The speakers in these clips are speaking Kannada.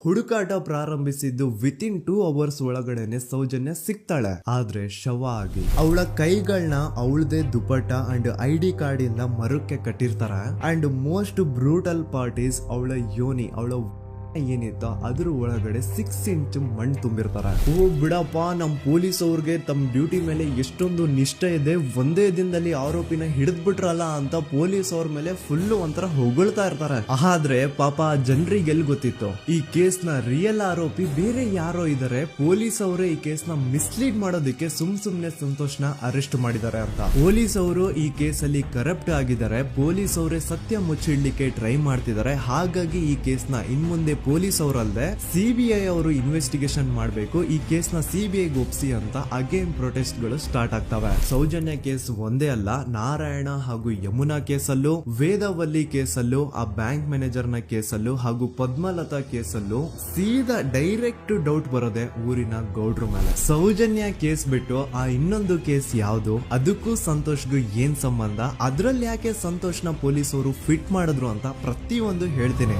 ಹುಡುಕಾಟ ಪ್ರಾರಂಭಿಸಿದ್ದು ವಿತಿನ್ 2 ಅವರ್ಸ್ ಒಳಗಡೆನೆ ಸೌಜನ್ಯ ಸಿಗ್ತಾಳೆ. ಆದ್ರೆ ಶವ ಆಗಿ ಅವಳ ಕೈಗಳನ್ನ ಅವಳದೇ ದುಪಟ್ಟ ಅಂಡ್ ID ಕಾರ್ಡ್ ಇಂದ ಮರಕ್ಕೆ ಕಟ್ಟಿರ್ತಾರೆ. And most brutal part is ಅವಳ ಯೋನಿ, ಅವಳ ಏನಿತ್ತ ಅದ್ರ ಒಳಗಡೆ 6 ಇಂಚ್ ಮಣ್ಣು ತುಂಬಿರ್ತಾರೆ. ಓ ಬಿಡಪ್ಪ, ನಮ್ ಪೊಲೀಸ್ ಅವ್ರಿಗೆ ತಮ್ಮ ಡ್ಯೂಟಿ ಮೇಲೆ ಎಷ್ಟೊಂದು ನಿಷ್ಠೆ ಇದೆ, ಒಂದೇ ದಿನದಲ್ಲಿ ಆರೋಪಿನ ಹಿಡಿದ್ಬಿಟ್ರಲ್ಲ ಅಂತ ಪೊಲೀಸ್ ಅವ್ರ ಮೇಲೆ ಫುಲ್ ಒಂಥರ ಹೊಗಳ್ತಾ ಇರ್ತಾರೆ. ಆದ್ರೆ ಪಾಪ ಜನರಿಗೆ ಎಲ್ಲಿ ಗೊತ್ತಿತ್ತು ಈ ಕೇಸ್ ನ ರಿಯಲ್ ಆರೋಪಿ ಬೇರೆ ಯಾರೋ ಇದಾರೆ, ಪೊಲೀಸ್ ಅವರೇ ಈ ಕೇಸ್ ನ ಮಿಸ್ಲೀಡ್ ಮಾಡೋದಕ್ಕೆ ಸುಮ್ನೆ ಸಂತೋಷ್ನ ಅರೆಸ್ಟ್ ಮಾಡಿದ್ದಾರೆ ಅಂತ. ಪೊಲೀಸ್ ಅವರು ಈ ಕೇಸ್ ಅಲ್ಲಿ ಕರಪ್ಟ್ ಆಗಿದ್ದಾರೆ, ಪೊಲೀಸ್ ಅವರೇ ಸತ್ಯ ಮುಚ್ಚಿಡ್ಲಿಕ್ಕೆ ಟ್ರೈ ಮಾಡ್ತಿದ್ದಾರೆ. ಹಾಗಾಗಿ ಈ ಕೇಸ್ ನ ಇನ್ಮುಂದೆ ಪೊಲೀಸ್ ಅವರಲ್ಲದೆ CBI ಅವರು ಇನ್ವೆಸ್ಟಿಗೇಷನ್ ಮಾಡಬೇಕು, ಈ ಕೇಸ್ ನ CBI ಒಪ್ಸಿ ಅಂತ ಅಗೇನ್ ಪ್ರೊಟೆಸ್ಟ್ ಗಳು ಸ್ಟಾರ್ಟ್ ಆಗ್ತವೆ. ಸೌಜನ್ಯ ಕೇಸ್ ಒಂದೇ ಅಲ್ಲ, ನಾರಾಯಣ ಹಾಗೂ ಯಮುನಾ ಕೇಸಲ್ಲೂ, ವೇದವಲ್ಲಿ ಕೇಸಲ್ಲೂ, ಆ ಬ್ಯಾಂಕ್ ಮ್ಯಾನೇಜರ್ ನ ಕೇಸಲ್ಲೂ ಹಾಗೂ ಪದ್ಮಲತಾ ಕೇಸಲ್ಲೂ ಸೀದಾ ಡೈರೆಕ್ಟ್ ಡೌಟ್ ಬರೋದೆ ಊರಿನ ಗೌಡ್ರ ಮೇಲೆ. ಸೌಜನ್ಯ ಕೇಸ್ ಬಿಟ್ಟು ಆ ಇನ್ನೊಂದು ಕೇಸ್ ಯಾವುದು, ಅದಕ್ಕೂ ಸಂತೋಷ್ಗೂ ಏನ್ ಸಂಬಂಧ, ಅದ್ರಲ್ಲಿ ಯಾಕೆ ಸಂತೋಷ್ನ ಪೊಲೀಸ್ ಅವರು ಫಿಟ್ ಮಾಡಿದ್ರು ಅಂತ ಪ್ರತಿಯೊಂದು ಹೇಳ್ತೀನಿ.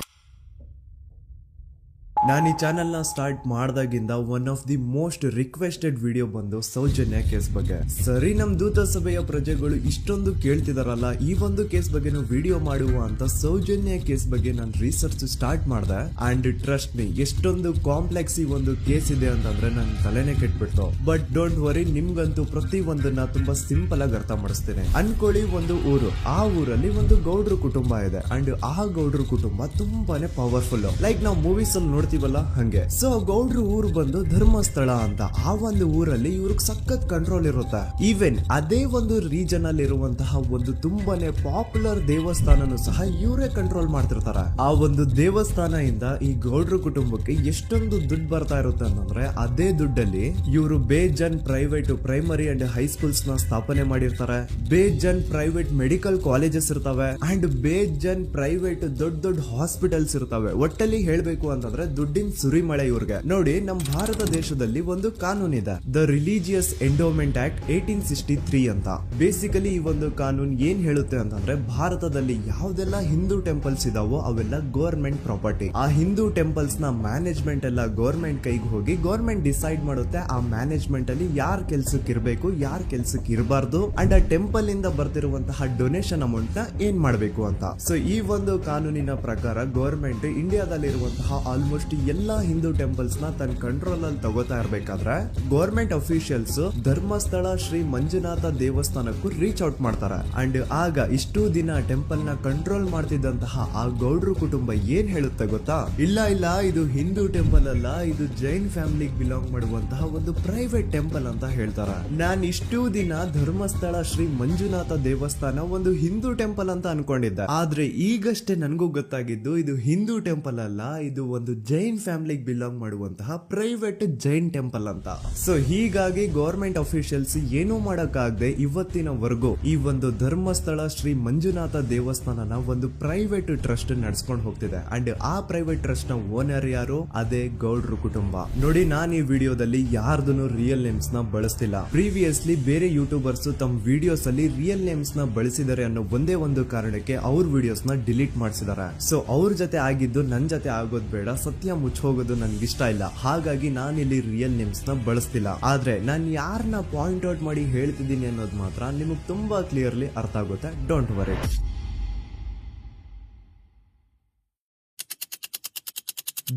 ನಾನು ಈ ಚಾನೆಲ್ ನ ಸ್ಟಾರ್ಟ್ ಮಾಡ್ದಾಗಿಂದ one of the most requested video ಬಂದು ಸೌಜನ್ಯ ಕೇಸ್ ಬಗ್ಗೆ. ಸರಿ, ನಮ್ ದೂತ ಸಭೆಯ ಪ್ರಜೆಗಳು ಇಷ್ಟೊಂದು ಕೇಳ್ತಿದಾರಲ್ಲ, ಈ ಒಂದು ಕೇಸ್ ಬಗ್ಗೆ ವಿಡಿಯೋ ಮಾಡುವ ಅಂತ ಸೌಜನ್ಯ ಕೇಸ್ ಬಗ್ಗೆ ನಾನು ರಿಸರ್ಚ್ ಸ್ಟಾರ್ಟ್ ಮಾಡ್ದೆ. ಅಂಡ್ ಟ್ರಸ್ಟ್ ಮೀ, ಎಷ್ಟೊಂದು ಕಾಂಪ್ಲೆಕ್ಸ್ ಈ ಒಂದು ಕೇಸ್ ಇದೆ ಅಂತಂದ್ರೆ ನನ್ ತಲೆನೇ ಕೆಟ್ಬಿಡ್ತು. ಬಟ್ ಡೋಂಟ್ ವರಿ, ನಿಮ್ಗಂತೂ ಪ್ರತಿ ಒಂದನ್ನ ತುಂಬಾ ಸಿಂಪಲ್ ಆಗಿ ಅರ್ಥ ಮಾಡಿಸ್ತೇನೆ. ಅನ್ಕೊಳ್ಳಿ, ಒಂದು ಊರು, ಆ ಊರಲ್ಲಿ ಒಂದು ಗೌಡ್ರ ಕುಟುಂಬ ಇದೆ. ಅಂಡ್ ಆ ಗೌಡ್ರ ಕುಟುಂಬ ತುಂಬಾನೇ ಪವರ್ಫುಲ್, ಲೈಕ್ ನಾವು ಮೂವೀಸ್ ಅಲ್ಲಿ ನೋಡ್ತೀವಲ್ಲ ಹಂಗೆ. ಸೊ ಗೌಡ್ರು ಊರು ಬಂದು ಧರ್ಮಸ್ಥಳ ಅಂತ, ಆ ಒಂದು ಊರಲ್ಲಿ ಇವ್ರಿಗೆ ಸಖತ್ ಕಂಟ್ರೋಲ್ ಇರುತ್ತೆ. ಈವನ್ ಅದೇ ಒಂದು ರೀಜನ್ ಅಲ್ಲಿ ಇರುವಂತಹ ಒಂದು ತುಂಬಾನೇ ಪಾಪ್ಯುಲರ್ ದೇವಸ್ಥಾನನು ಸಹ ಇವರೇ ಕಂಟ್ರೋಲ್ ಮಾಡ್ತಿರ್ತಾರೆ. ಆ ಒಂದು ದೇವಸ್ಥಾನ ಇಂದ ಈ ಗೌಡ್ರ ಕುಟುಂಬಕ್ಕೆ ಎಷ್ಟೊಂದು ದುಡ್ಡು ಬರ್ತಾ ಇರುತ್ತೆ ಅಂತಂದ್ರೆ, ಅದೇ ದುಡ್ಡಲ್ಲಿ ಇವರು ಬೇಜನ್ ಪ್ರೈವೇಟ್ ಪ್ರೈಮರಿ ಅಂಡ್ ಹೈಸ್ಕೂಲ್ಸ್ ನ ಸ್ಥಾಪನೆ ಮಾಡಿರ್ತಾರೆ, ಬೇಜನ್ ಪ್ರೈವೇಟ್ ಮೆಡಿಕಲ್ ಕಾಲೇಜಸ್ ಇರ್ತವೆ, ಅಂಡ್ ಬೇಜನ್ ಪ್ರೈವೇಟ್ ದೊಡ್ಡ ಹಾಸ್ಪಿಟಲ್ಸ್ ಇರ್ತವೆ. ಒಟ್ಟಲ್ಲಿ ಹೇಳ್ಬೇಕು ಅಂತಂದ್ರೆ ದುಡ್ಡಿನ ಸುರಿಮಳೆ ಇವ್ರಿಗೆ. ನೋಡಿ, ನಮ್ಮ ಭಾರತ ದೇಶದಲ್ಲಿ ಒಂದು ಕಾನೂನು ಇದೆ, ದ ರಿಲಿಜಿಯಸ್ ಎಂಡೋಮೆಂಟ್ ಆಕ್ಟ್ 1863 ಅಂತ. ಬೇಸಿಕಲಿ ಈ ಒಂದು ಕಾನೂನು ಏನ್ ಹೇಳುತ್ತೆ ಅಂತಂದ್ರೆ, ಭಾರತದಲ್ಲಿ ಯಾವ್ದೆಲ್ಲ ಹಿಂದೂ ಟೆಂಪಲ್ಸ್ ಇದಾವೋ ಅವೆಲ್ಲ ಗವರ್ಮೆಂಟ್ ಪ್ರಾಪರ್ಟಿ. ಆ ಹಿಂದೂ ಟೆಂಪಲ್ಸ್ ನ ಮ್ಯಾನೇಜ್ಮೆಂಟ್ ಎಲ್ಲ ಗವರ್ಮೆಂಟ್ ಕೈಗೆ ಹೋಗಿ ಗವರ್ಮೆಂಟ್ ಡಿಸೈಡ್ ಮಾಡುತ್ತೆ ಆ ಮ್ಯಾನೇಜ್ಮೆಂಟ್ ಅಲ್ಲಿ ಯಾರ್ ಕೆಲ್ಸಕ್ಕೆ ಇರಬೇಕು, ಯಾರ್ ಕೆಲ್ಸಕ್ಕೆ ಇರಬಾರ್ದು, ಅಂಡ್ ಆ ಟೆಂಪಲ್ ಇಂದ ಬರ್ತಿರುವಂತಹ ಡೊನೇಷನ್ ಅಮೌಂಟ್ ನ ಏನ್ ಮಾಡ್ಬೇಕು ಅಂತ. ಸೊ ಈ ಒಂದು ಕಾನೂನಿನ ಪ್ರಕಾರ ಗವರ್ಮೆಂಟ್ ಇಂಡಿಯಾದಲ್ಲಿ ಇರುವಂತಹ ಆಲ್ಮೋಸ್ಟ್ ಎಲ್ಲಾ ಹಿಂದೂ ಟೆಂಪಲ್ಸ್ ನ ತನ್ನ ಕಂಟ್ರೋಲ್ ಅಲ್ಲಿ ತಗೋತಾ ಇರ್ಬೇಕಾದ್ರೆ ಗವರ್ಮೆಂಟ್ ಅಫಿಷಿಯಲ್ಸ್ ಧರ್ಮಸ್ಥಳ ಶ್ರೀ ಮಂಜುನಾಥ ದೇವಸ್ಥಾನಕ್ಕೂ ರೀಚ್ ಔಟ್ ಮಾಡ್ತಾರೆ. ಅಂಡ್ ಆಗ ಇಷ್ಟು ದಿನ ಟೆಂಪಲ್ ನ ಕಂಟ್ರೋಲ್ ಮಾಡ್ತಿದ್ದಂತಹ ಆ ಗೌಡ್ರ ಕುಟುಂಬ ಏನ್ ಹೇಳುತ್ತೆ ಗೊತ್ತಾ, ಇಲ್ಲ ಇದು ಹಿಂದೂ ಟೆಂಪಲ್ ಅಲ್ಲ, ಇದು ಜೈನ್ ಫ್ಯಾಮಿಲಿಗೆ ಬಿಲಾಂಗ್ ಮಾಡುವಂತಹ ಒಂದು ಪ್ರೈವೇಟ್ ಟೆಂಪಲ್ ಅಂತ ಹೇಳ್ತಾರೆ. ನಾನ್ ಇಷ್ಟು ದಿನ ಧರ್ಮಸ್ಥಳ ಶ್ರೀ ಮಂಜುನಾಥ ದೇವಸ್ಥಾನ ಒಂದು ಹಿಂದೂ ಟೆಂಪಲ್ ಅಂತ ಅನ್ಕೊಂಡಿದ್ದೆ, ಆದ್ರೆ ಈಗಷ್ಟೇ ನನಗೂ ಗೊತ್ತಾಗಿದ್ದು ಇದು ಹಿಂದೂ ಟೆಂಪಲ್ ಅಲ್ಲ, ಇದು ಒಂದು ಜೈನ್ ಫ್ಯಾಮಿಲಿಗೆ ಬಿಲಾಂಗ್ ಮಾಡುವಂತಹ ಪ್ರೈವೇಟ್ ಜೈನ್ ಟೆಂಪಲ್ ಅಂತ. ಸೊ ಹೀಗಾಗಿ ಗವರ್ಮೆಂಟ್ ಅಫಿಷಿಯಲ್ಸ್ ಏನೂ ಮಾಡಕ್ಕಾಗದೆ ಇವತ್ತಿನವರೆಗೂ ಈ ಒಂದು ಧರ್ಮಸ್ಥಳ ಶ್ರೀ ಮಂಜುನಾಥ ದೇವಸ್ಥಾನನ ಒಂದು ಪ್ರೈವೇಟ್ ಟ್ರಸ್ಟ್ ನಡೆಸ್ಕೊಂಡು ಹೋಗ್ತಿದೆ. ಅಂಡ್ ಆ ಪ್ರೈವೇಟ್ ಟ್ರಸ್ಟ್ ನ ಓನರ್ ಯಾರು, ಅದೇ ಗೌಡ್ರ ಕುಟುಂಬ. ನೋಡಿ, ನಾನು ಈ ವಿಡಿಯೋದಲ್ಲಿ ಯಾರ್ದು ರಿಯಲ್ ನೇಮ್ಸ್ ನ ಬಳಸ್ತಿಲ್ಲ. ಪ್ರೀವಿಯಸ್ಲಿ ಬೇರೆ ಯೂಟ್ಯೂಬರ್ಸ್ ತಮ್ಮ ವಿಡಿಯೋಸ್ ಅಲ್ಲಿ ರಿಯಲ್ ನೇಮ್ಸ್ ನ ಬಳಸಿದ್ದಾರೆ ಅನ್ನೋ ಒಂದೇ ಒಂದು ಕಾರಣಕ್ಕೆ ಅವ್ರ ವಿಡಿಯೋಸ್ ನ ಡಿಲೀಟ್ ಮಾಡಿಸಿದ್ದಾರೆ. ಸೊ ಅವ್ರ ಜೊತೆ ಆಗಿದ್ದು ನನ್ ಜೊತೆ ಆಗೋದ್ ಬೇಡ, ಸತ್ಯ ಮುಚ್ಚೋಗೋದು ನನ್ಗೆ ಇಷ್ಟ ಇಲ್ಲ. ಹಾಗಾಗಿ ನಾನಿಲ್ಲಿ ರಿಯಲ್ ನೇಮ್ಸ್ ನ ಬಳಸ್ತಿಲ್ಲ. ಆದ್ರೆ ನಾನು ಯಾರನ್ನ ಪಾಯಿಂಟ್ ಔಟ್ ಮಾಡಿ ಹೇಳ್ತಿದ್ದೀನಿ ಅನ್ನೋದು ಮಾತ್ರ ನಿಮಗೆ ತುಂಬಾ ಕ್ಲಿಯರ್ಲಿ ಅರ್ಥ ಆಗುತ್ತೆ. Don't worry.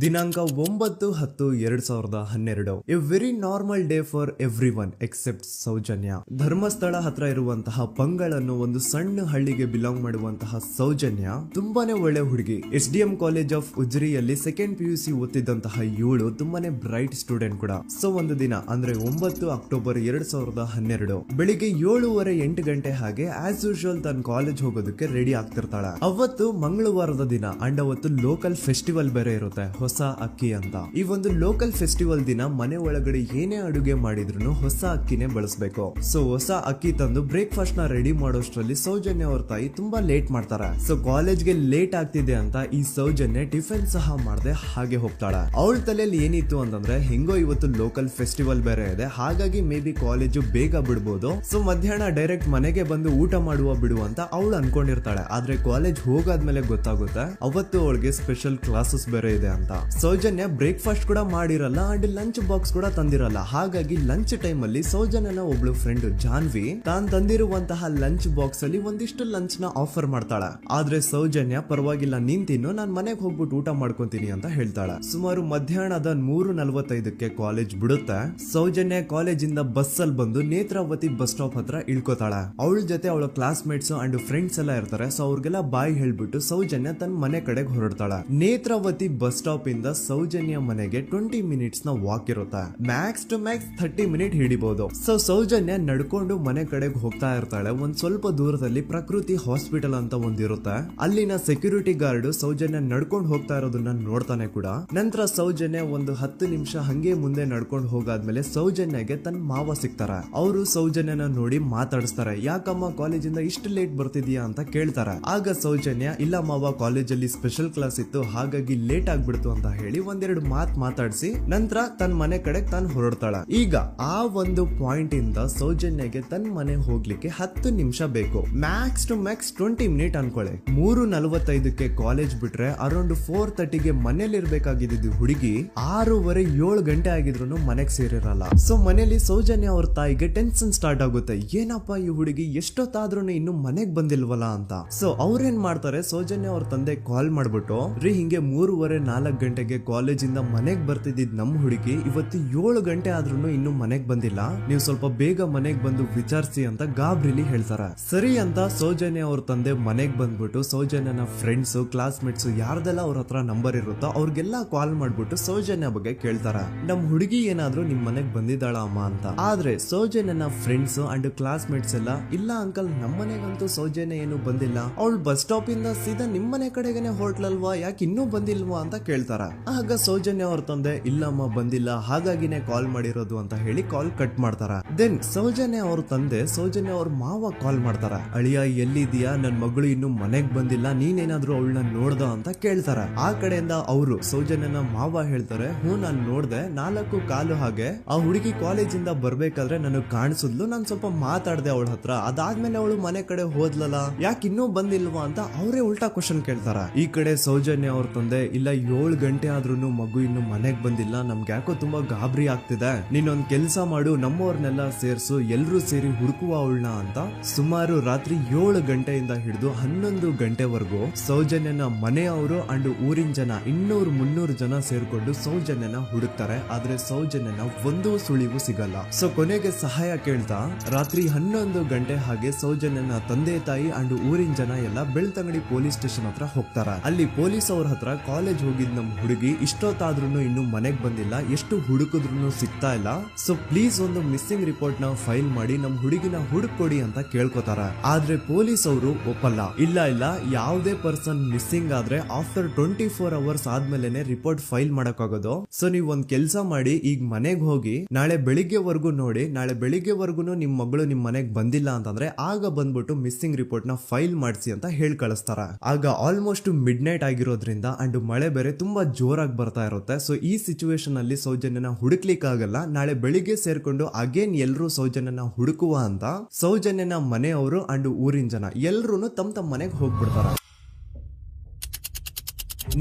ದಿನಾಂಕ 9/10/2012, a very normal day for everyone except Soujanya. Dharmasthala ಹತ್ರ ಇರುವಂತಹ ಪಂಗಳ್ ಅನ್ನೋ ಒಂದು ಸಣ್ಣ ಹಳ್ಳಿಗೆ ಬಿಲಾಂಗ್ ಮಾಡುವಂತಹ ಸೌಜನ್ಯ ತುಂಬಾನೇ ಒಳ್ಳೆ ಹುಡುಗಿ. SDM ಕಾಲೇಜ್ ಆಫ್ ಉಜ್ರಿಯಲ್ಲಿ 2nd PUC ಓದ್ತಿದ್ದಂತಹ ಇವಳು ತುಂಬಾನೇ ಬ್ರೈಟ್ ಸ್ಟೂಡೆಂಟ್ ಕೂಡ. ಸೊ ಒಂದು ದಿನ ಅಂದ್ರೆ 9 ಅಕ್ಟೋಬರ್ 2012 ಬೆಳಿಗ್ಗೆ 7:30-8 ಗಂಟೆ ಹಾಗೆ ಆಸ್ ಯೂಶುವಲ್ ತನ್ನ ಕಾಲೇಜ್ ಹೋಗೋದಕ್ಕೆ ರೆಡಿ ಆಗ್ತಿರ್ತಾಳೆ. ಅವತ್ತು ಮಂಗಳವಾರದ ದಿನ ಅಂಡ್ ಅವತ್ತು ಲೋಕಲ್ ಫೆಸ್ಟಿವಲ್ ಬೇರೆ ಇರುತ್ತೆ, ಹೊಸ ಅಕ್ಕಿ ಅಂತ. ಈ ಒಂದು ಲೋಕಲ್ ಫೆಸ್ಟಿವಲ್ ದಿನ ಮನೆ ಒಳಗಡೆ ಏನೇ ಅಡುಗೆ ಮಾಡಿದ್ರು ಹೊಸ ಅಕ್ಕಿನೇ ಬಳಸಬೇಕು. ಸೊ ಹೊಸ ಅಕ್ಕಿ ತಂದು ಬ್ರೇಕ್ಫಾಸ್ಟ್ ನ ರೆಡಿ ಮಾಡೋಷ್ಟ್ರಲ್ಲಿ ಸೌಜನ್ಯ ಅವ್ರ ತಾಯಿ ತುಂಬಾ ಲೇಟ್ ಮಾಡ್ತಾರೆ. ಸೊ ಕಾಲೇಜ್ಗೆ ಲೇಟ್ ಆಗ್ತಿದೆ ಅಂತ ಈ ಸೌಜನ್ಯ ಟಿಫಿನ್ ಸಹ ಮಾಡದೆ ಹಾಗೆ ಹೋಗ್ತಾಳೆ. ಅವಳ ತಲೆಯಲ್ಲಿ ಏನಿತ್ತು ಅಂತಂದ್ರೆ, ಹೆಂಗೋ ಇವತ್ತು ಲೋಕಲ್ ಫೆಸ್ಟಿವಲ್ ಬೇರೆ ಇದೆ, ಹಾಗಾಗಿ ಮೇ ಬಿ ಕಾಲೇಜು ಬೇಗ ಬಿಡ್ಬೋದು, ಸೊ ಮಧ್ಯಾಹ್ನ ಡೈರೆಕ್ಟ್ ಮನೆಗೆ ಬಂದು ಊಟ ಮಾಡುವ ಬಿಡು ಅಂತ ಅವಳು ಅನ್ಕೊಂಡಿರ್ತಾಳೆ. ಆದ್ರೆ ಕಾಲೇಜ್ ಹೋಗಾದ್ಮೇಲೆ ಗೊತ್ತಾಗುತ್ತೆ ಅವತ್ತು ಅವಳಿಗೆ ಸ್ಪೆಷಲ್ ಕ್ಲಾಸಸ್ ಬೇರೆ ಇದೆ ಅಂತ. ಸೌಜನ್ಯ ಬ್ರೇಕ್ಫಾಸ್ಟ್ ಕೂಡ ಮಾಡಿರಲ್ಲ ಅಂಡ್ ಲಂಚ್ ಬಾಕ್ಸ್ ಕೂಡ ತಂದಿರಲ್ಲ. ಹಾಗಾಗಿ ಲಂಚ್ ಟೈಮ್ ಅಲ್ಲಿ ಸೌಜನ್ಯನ ಒಬ್ಳು ಫ್ರೆಂಡ್ ಜಾನ್ವಿ ತಾನ್ ತಂದಿರುವಂತಹ ಲಂಚ್ ಬಾಕ್ಸ್ ಅಲ್ಲಿ ಒಂದಿಷ್ಟು ಲಂಚ್ ನ ಆಫರ್ ಮಾಡ್ತಾಳ. ಆದ್ರೆ ಸೌಜನ್ಯ ಪರವಾಗಿಲ್ಲ ನೀನ್ ತಿನ್ನು, ನಾನ್ ಮನೆಗೆ ಹೋಗ್ಬಿಟ್ಟು ಊಟ ಮಾಡ್ಕೊಂತೀನಿ ಅಂತ ಹೇಳ್ತಾಳ. ಸುಮಾರು ಮಧ್ಯಾಹ್ನದ 3:45ಕ್ಕೆ ಕಾಲೇಜ್ ಬಿಡುತ್ತೆ. ಸೌಜನ್ಯ ಕಾಲೇಜ್ ಇಂದ ಬಸ್ ಅಲ್ಲಿ ಬಂದು ನೇತ್ರಾವತಿ ಬಸ್ ಸ್ಟಾಪ್ ಹತ್ರ ಇಳ್ಕೋತಾಳ. ಅವಳ ಜೊತೆ ಅವಳ ಕ್ಲಾಸ್ ಮೇಟ್ಸ್ ಅಂಡ್ ಫ್ರೆಂಡ್ಸ್ ಎಲ್ಲ ಇರ್ತಾರೆ. ಸೊ ಅವ್ರಿಗೆಲ್ಲ ಬಾಯ್ ಹೇಳ್ಬಿಟ್ಟು ಸೌಜನ್ಯ ತನ್ನ ಮನೆ ಕಡೆಗೆ ಹೊರಡ್ತಾಳ. ನೇತ್ರಾವತಿ ಬಸ್ ಸ್ಟಾಪ್ ಇಂದ ಸೌಜನ್ಯ ಮನೆಗೆ 20 ಮಿನಿಟ್ಸ್ ನ ವಾಕ್ ಇರುತ್ತೆ. ಮ್ಯಾಕ್ಸ್ ಟು ಮ್ಯಾಕ್ಸ್ 30 ಮಿನಿಟ್ ಹಿಡಿಬಹುದು. ಸೊ ಸೌಜನ್ಯ ನಡ್ಕೊಂಡು ಮನೆ ಕಡೆಗೆ ಹೋಗ್ತಾ ಇರ್ತಾಳೆ. ಒಂದ್ ಸ್ವಲ್ಪ ದೂರದಲ್ಲಿ ಪ್ರಕೃತಿ ಹಾಸ್ಪಿಟಲ್ ಅಂತ ಒಂದಿರುತ್ತೆ. ಅಲ್ಲಿನ ಸೆಕ್ಯೂರಿಟಿ ಗಾರ್ಡ್ ಸೌಜನ್ಯ ನಡ್ಕೊಂಡು ಹೋಗ್ತಾ ಇರೋದನ್ನ ನೋಡ್ತಾನೆ ಕೂಡ. ನಂತರ ಸೌಜನ್ಯ ಒಂದು 10 ನಿಮಿಷ ಹಂಗೆ ಮುಂದೆ ನಡ್ಕೊಂಡು ಹೋಗಾದ್ಮೇಲೆ ಸೌಜನ್ಯಗೆ ತನ್ನ ಮಾವ ಸಿಗ್ತಾರೆ. ಅವರು ಸೌಜನ್ಯನ ನೋಡಿ ಮಾತಾಡಿಸ್ತಾರೆ. ಯಾಕಮ್ಮ ಕಾಲೇಜಿಂದ ಇಷ್ಟು ಲೇಟ್ ಬರ್ತಿದ್ಯಾ ಅಂತ ಕೇಳ್ತಾರೆ. ಆಗ ಸೌಜನ್ಯ ಇಲ್ಲ ಮಾವ, ಕಾಲೇಜಲ್ಲಿ ಸ್ಪೆಷಲ್ ಕ್ಲಾಸ್ ಇತ್ತು ಹಾಗಾಗಿ ಲೇಟ್ ಆಗ್ಬಿಡ್ತು ಅಂತ ಹೇಳಿ ಒಂದೆರಡು ಮಾತಾಡಿಸಿ ನಂತರ ತನ್ನ ಮನೆ ಕಡೆ ತಾನು ಹೊರಡ್ತಾಳ. ಈಗ ಆ ಒಂದು ಪಾಯಿಂಟ್ ಇಂದ ಸೌಜನ್ಯಗೆ ತನ್ನ ಮನೆ ಹೋಗ್ಲಿಕ್ಕೆ 10 ನಿಮಿಷ ಬೇಕು. ಮ್ಯಾಕ್ಸ್ ಟು ಮ್ಯಾಕ್ಸ್ 20 ಮಿನಿಟ್ ಅನ್ಕೊಳ್ಳಿ. 3:45ಕ್ಕೆ ಕಾಲೇಜ್ ಬಿಟ್ರೆ ಅರೌಂಡ್ 4:30ಗೆ ಮನೇಲಿ ಇರ್ಬೇಕಾಗಿದ್ದು ಹುಡುಗಿ 6:30-7 ಗಂಟೆ ಆಗಿದ್ರು ಮನೆಗೆ ಸೇರಿರಲ್ಲ. ಸೊ ಮನೇಲಿ ಸೌಜನ್ಯ ಅವ್ರ ತಾಯಿಗೆ ಟೆನ್ಷನ್ ಸ್ಟಾರ್ಟ್ ಆಗುತ್ತೆ. ಏನಪ್ಪ ಈ ಹುಡುಗಿ ಎಷ್ಟೊತ್ತಾದ್ರೂ ಇನ್ನು ಮನೆಗ್ ಬಂದಿಲ್ವಲ್ಲ ಅಂತ. ಸೊ ಅವ್ರೇನ್ ಮಾಡ್ತಾರೆ, ಸೌಜನ್ಯ ಅವ್ರ ತಂದೆ ಕಾಲ್ ಮಾಡ್ಬಿಟ್ಟು ಹಿಂಗೆ 3:30-4 ಗಂಟೆಗೆ ಕಾಲೇಜಿಂದ ಮನೆಗ್ ಬರ್ತಿದ್ದಿದ್ ನಮ್ ಹುಡುಗಿ ಇವತ್ತು 7 ಗಂಟೆ ಆದ್ರೂ ಇನ್ನು ಮನೆಗ್ ಬಂದಿಲ್ಲ, ನೀವು ಸ್ವಲ್ಪ ಬೇಗ ಮನೆಗ್ ಬಂದು ವಿಚಾರಿಸಿ ಅಂತ ಗಾಬ್ರಿಲಿ ಹೇಳ್ತಾರೆ. ಸರಿ ಅಂತ ಸೌಜನ್ಯ ಅವ್ರ ತಂದೆ ಮನೆಗ್ ಬಂದ್ಬಿಟ್ಟು ಸೌಜನ್ಯನ ಫ್ರೆಂಡ್ಸ್ ಕ್ಲಾಸ್ ಮೇಟ್ಸ್ ಯಾರ್ದೆಲ್ಲ ಅವ್ರ ಹತ್ರ ನಂಬರ್ ಇರುತ್ತೋ ಅವ್ರಿಗೆಲ್ಲ ಕಾಲ್ ಮಾಡ್ಬಿಟ್ಟು ಸೌಜನ್ಯ ಬಗ್ಗೆ ಕೇಳ್ತಾರ. ನಮ್ ಹುಡುಗಿ ಏನಾದ್ರೂ ನಿಮ್ ಮನೆಗ್ ಬಂದಿದ್ದಾಳ ಅಮ್ಮ ಅಂತ. ಆದ್ರೆ ಸೌಜನ್ಯನ ಫ್ರೆಂಡ್ಸ್ ಅಂಡ್ ಕ್ಲಾಸ್ ಮೇಟ್ಸ್ ಎಲ್ಲ ಇಲ್ಲ ಅಂಕಲ್ ನಮ್ ಮನೆಗಂತೂ ಸೌಜನ್ಯ ಏನು ಬಂದಿಲ್ಲ, ಅವಳು ಬಸ್ ಸ್ಟಾಪ್ ಇಂದ ಸೀದಾ ನಿಮ್ ಮನೆ ಕಡೆಗೇನೆ ಹೊರಟ್ಲಲ್ವಾ, ಯಾಕೆ ಇನ್ನೂ ಬಂದಿಲ್ವಾ ಅಂತ ಕೇಳ್ತಾರ. ಆಗ ಸೌಜನ್ಯ ಅವ್ರ ತಂದೆ ಇಲ್ಲಮ್ಮ ಬಂದಿಲ್ಲ ಹಾಗಾಗಿನೇ ಕಾಲ್ ಮಾಡಿರೋದು ಅಂತ ಹೇಳಿ ಕಾಲ್ ಕಟ್ ಮಾಡ್ತಾರ. ದೆನ್ ಸೌಜನ್ಯ ಅವ್ರ ತಂದೆ ಸೌಜನ್ಯ ಅವ್ರ ಮಾವ ಕಾಲ್ ಮಾಡ್ತಾರ. ಅಳಿಯ ಎಲ್ಲಿದ್ಯಾ, ನನ್ ಮಗಳು ಇನ್ನು ಮನೆಗ್ ಬಂದಿಲ್ಲ, ನೀನೇನಾದ್ರೂ ಅವಳನ್ನ ನೋಡ್ದ ಅಂತ ಕೇಳ್ತಾರ. ಆ ಕಡೆಯಿಂದ ಅವರು ಸೌಜನ್ಯನ ಮಾವ ಹೇಳ್ತಾರೆ, ನಾನ್ ನೋಡ್ದೆ 4:15 ಹಾಗೆ ಆ ಹುಡುಗಿ ಕಾಲೇಜಿಂದ ಬರ್ಬೇಕಾದ್ರೆ ನನಗ್ ಕಾಣಿಸಿದ್ಲು, ನಾನ್ ಸ್ವಲ್ಪ ಮಾತಾಡ್ದೆ ಅವಳ ಹತ್ರ, ಅದಾದ್ಮೇಲೆ ಅವಳು ಮನೆ ಕಡೆ ಹೋದ್ಲಲ್ಲ, ಯಾಕೆ ಇನ್ನೂ ಬಂದಿಲ್ವಾ ಅಂತ ಅವರೇ ಉಲ್ಟಾ ಕ್ವಶನ್ ಕೇಳ್ತಾರ. ಈ ಕಡೆ ಸೌಜನ್ಯ ಅವ್ರ ತಂದೆ ಇಲ್ಲ 7 ಗಂಟೆ ಆದ್ರೂ ಮಗು ಇನ್ನು ಮನೆಗ್ ಬಂದಿಲ್ಲ, ನಮ್ಗೆ ಯಾಕೋ ತುಂಬಾ ಗಾಬರಿ ಆಗ್ತಿದೆ, ನೀನೊಂದ್ ಕೆಲ್ಸ ಮಾಡು ನಮ್ಮವ್ರನ್ನೆಲ್ಲ ಸೇರ್ಸು ಎಲ್ರೂ ಸೇರಿ ಹುಡುಕುವ ಅವಳನ್ನ ಅಂತ ಸುಮಾರು ರಾತ್ರಿ 7 ಗಂಟೆಯಿಂದ ಹಿಡಿದು 11 ಗಂಟೆವರೆಗೂ ಸೌಜನ್ಯನ ಮನೆಯವರು ಅಂಡ್ ಊರಿನ ಜನ 200-300 ಜನ ಸೇರ್ಕೊಂಡು ಸೌಜನ್ಯನ ಹುಡುಕ್ತಾರೆ. ಆದ್ರೆ ಸೌಜನ್ಯನ ಒಂದು ಸುಳಿವು ಸಿಗಲ್ಲ. ಸೊ ಕೊನೆಗೆ ಸಹಾಯ ಕೇಳ್ತಾ ರಾತ್ರಿ 11 ಗಂಟೆ ಹಾಗೆ ಸೌಜನ್ಯನ ತಂದೆ ತಾಯಿ ಅಂಡ್ ಊರಿನ ಜನ ಎಲ್ಲ ಬೆಳ್ತಂಗಡಿ ಪೊಲೀಸ್ ಸ್ಟೇಷನ್ ಹತ್ರ ಹೋಗ್ತಾರ. ಅಲ್ಲಿ ಪೊಲೀಸ್ ಅವ್ರ ಹತ್ರ ಕಾಲೇಜ್ ಹೋಗಿದ್ ನಮ್ ಹುಡುಗಿ ಇಷ್ಟೊತ್ತಾದ್ರೂ ಇನ್ನು ಮನೆಗ್ ಬಂದಿಲ್ಲ, ಎಷ್ಟು ಹುಡುಕಿದ್ರು ಸಿಗ್ತಾ ಇಲ್ಲ, ಸೊ ಪ್ಲೀಸ್ ಒಂದು ಮಿಸ್ಸಿಂಗ್ ರಿಪೋರ್ಟ್ ನ ಫೈಲ್ ಮಾಡಿ ನಮ್ ಹುಡುಗಿನ ಹುಡುಕೊಡಿ ಅಂತ ಕೇಳ್ಕೊತಾರ. ಆದ್ರೆ ಪೊಲೀಸ್ ಅವರು ಒಪ್ಪಲ್ಲ. ಇಲ್ಲ ಯಾವುದೇ ಪರ್ಸನ್ ಮಿಸ್ಸಿಂಗ್ ಆದ್ರೆ ಆಫ್ಟರ್ 24 ಅವರ್ಸ್ ಆದ್ಮೇಲೆನೆ ರಿಪೋರ್ಟ್ ಫೈಲ್ ಮಾಡಕ್ಕಾಗೋದು. ಸೊ ನೀವ್ ಒಂದ್ ಕೆಲ್ಸ ಮಾಡಿ, ಈಗ ಮನೆಗ್ ಹೋಗಿ ನಾಳೆ ಬೆಳಿಗ್ಗೆವರೆಗೂ ನೋಡಿ, ನಾಳೆ ಬೆಳಿಗ್ಗೆವರೆಗೂ ನಿಮ್ ಮಗಳು ನಿಮ್ ಮನೆಗ್ ಬಂದಿಲ್ಲ ಅಂತಂದ್ರೆ ಆಗ ಬಂದ್ಬಿಟ್ಟು ಮಿಸ್ಸಿಂಗ್ ರಿಪೋರ್ಟ್ ನ ಫೈಲ್ ಮಾಡಿಸಿ ಅಂತ ಹೇಳಿ ಕಳಿಸ್ತಾರ. ಆಗ ಆಲ್ಮೋಸ್ಟ್ ಮಿಡ್ ನೈಟ್ ಆಗಿರೋದ್ರಿಂದ ಅಂಡ್ ಮಳೆ ಬೇರೆ ತುಂಬಾ ಜೋರಾಗಿ ಬರ್ತಾ ಇರುತ್ತೆ. ಸೊ ಈ ಸಿಚುವೇಶನ್ ಅಲ್ಲಿ ಸೌಜನ್ಯನ ಹುಡುಕ್ಲಿಕ್ಕೆ ಆಗಲ್ಲ. ನಾಳೆ ಬೆಳಿಗ್ಗೆ ಸೇರ್ಕೊಂಡು ಅಗೇನ್ ಎಲ್ರು ಸೌಜನ್ಯನ ಹುಡುಕುವ ಅಂತ ಸೌಜನ್ಯನ ಮನೆಯವರು ಅಂಡ್ ಊರಿನ ಜನ ಎಲ್ರು ತಮ್ಮ ಮನೆಗೆ ಹೋಗ್ಬಿಡ್ತಾರ.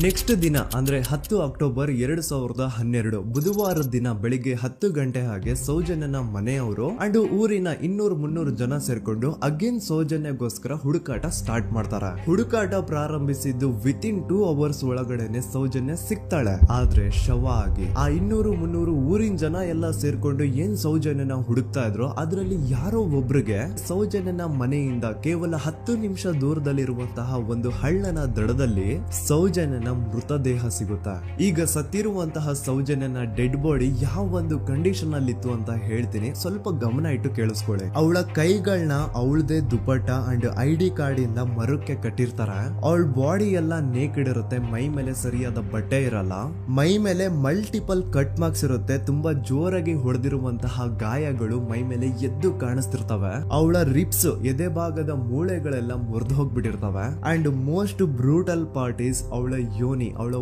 ನೆಕ್ಸ್ಟ್ ದಿನ ಅಂದ್ರೆ 10 ಅಕ್ಟೋಬರ್ 2012 ಬುಧವಾರದ ದಿನ ಬೆಳಿಗ್ಗೆ 10 ಗಂಟೆ ಹಾಗೆ ಸೌಜನ್ಯನ ಮನೆಯವರು ಅಂಡ್ ಊರಿನ 200-300 ಜನ ಸೇರ್ಕೊಂಡು ಅಗೇನ್ ಸೌಜನ್ಯಗೋಸ್ಕರ ಹುಡುಕಾಟ ಸ್ಟಾರ್ಟ್ ಮಾಡ್ತಾರ. ಹುಡುಕಾಟ ಪ್ರಾರಂಭಿಸಿದ್ದು ವಿತಿನ್ 2 ಅವರ್ಸ್ ಒಳಗಡೆನೆ ಸೌಜನ್ಯ ಸಿಗ್ತಾಳೆ. ಆದ್ರೆ ಶವ ಆಗಿ ಆ 200-300 ಊರಿನ ಜನ ಎಲ್ಲ ಸೇರ್ಕೊಂಡು ಏನ್ ಸೌಜನ್ಯನ ಹುಡುಕ್ತಾ ಇದ್ರು ಅದರಲ್ಲಿ ಯಾರೋ ಒಬ್ರಿಗೆ ಸೌಜನ್ಯನ ಮನೆಯಿಂದ ಕೇವಲ 10 ನಿಮಿಷ ದೂರದಲ್ಲಿರುವಂತಹ ಒಂದು ಹಳ್ಳನ ದಡದಲ್ಲಿ ಸೌಜನ್ಯನ ಮೃತದೇಹ ಸಿಗುತ್ತಾ. ಈಗ ಸತ್ತಿರುವಂತಹ ಸೌಜನ್ಯನ ಡೆಡ್ ಬಾಡಿ ಯಾವ ಒಂದು ಕಂಡೀಷನ್ ಅಲ್ಲಿ ಇತ್ತು ಅಂತ ಹೇಳ್ತೀನಿ, ಸ್ವಲ್ಪ ಗಮನ ಇಟ್ಟು ಕೇಳಿಸ್ಕೊಳ್ಳಿ. ಅವಳ ಕೈಗಳನ್ನ ಅವಳದೇ ದುಪಟ್ಟ ಅಂಡ್ ID ಕಾರ್ಡ್ ಇಂದ ಮರಕ್ಕೆ ಕಟ್ಟಿರ್ತಾರೆ. ಅವಳ ಬಾಡಿ ಎಲ್ಲ ನೇಕೆಡ್ ಇರುತ್ತೆ, ಮೈ ಮೇಲೆ ಸರಿಯಾದ ಬಟ್ಟೆ ಇರಲ್ಲ, ಮೈ ಮೇಲೆ ಮಲ್ಟಿಪಲ್ ಕಟ್ ಮಾರ್ಕ್ಸ್ ಇರುತ್ತೆ, ತುಂಬಾ ಜೋರಾಗಿ ಹೊಡೆದಿರುವಂತಹ ಗಾಯಗಳು ಮೈ ಮೇಲೆ ಎದ್ದು ಕಾಣಿಸ್ತಿರ್ತವೆ. ಅವಳ ರಿಪ್ಸ್ ಎದೆ ಭಾಗದ ಮೂಳೆಗಳೆಲ್ಲ ಮುರಿದು ಹೋಗ್ಬಿಟ್ಟಿರ್ತವೆ. And most brutal part is ಅವಳ ಯೋನಿ, ಅವಳ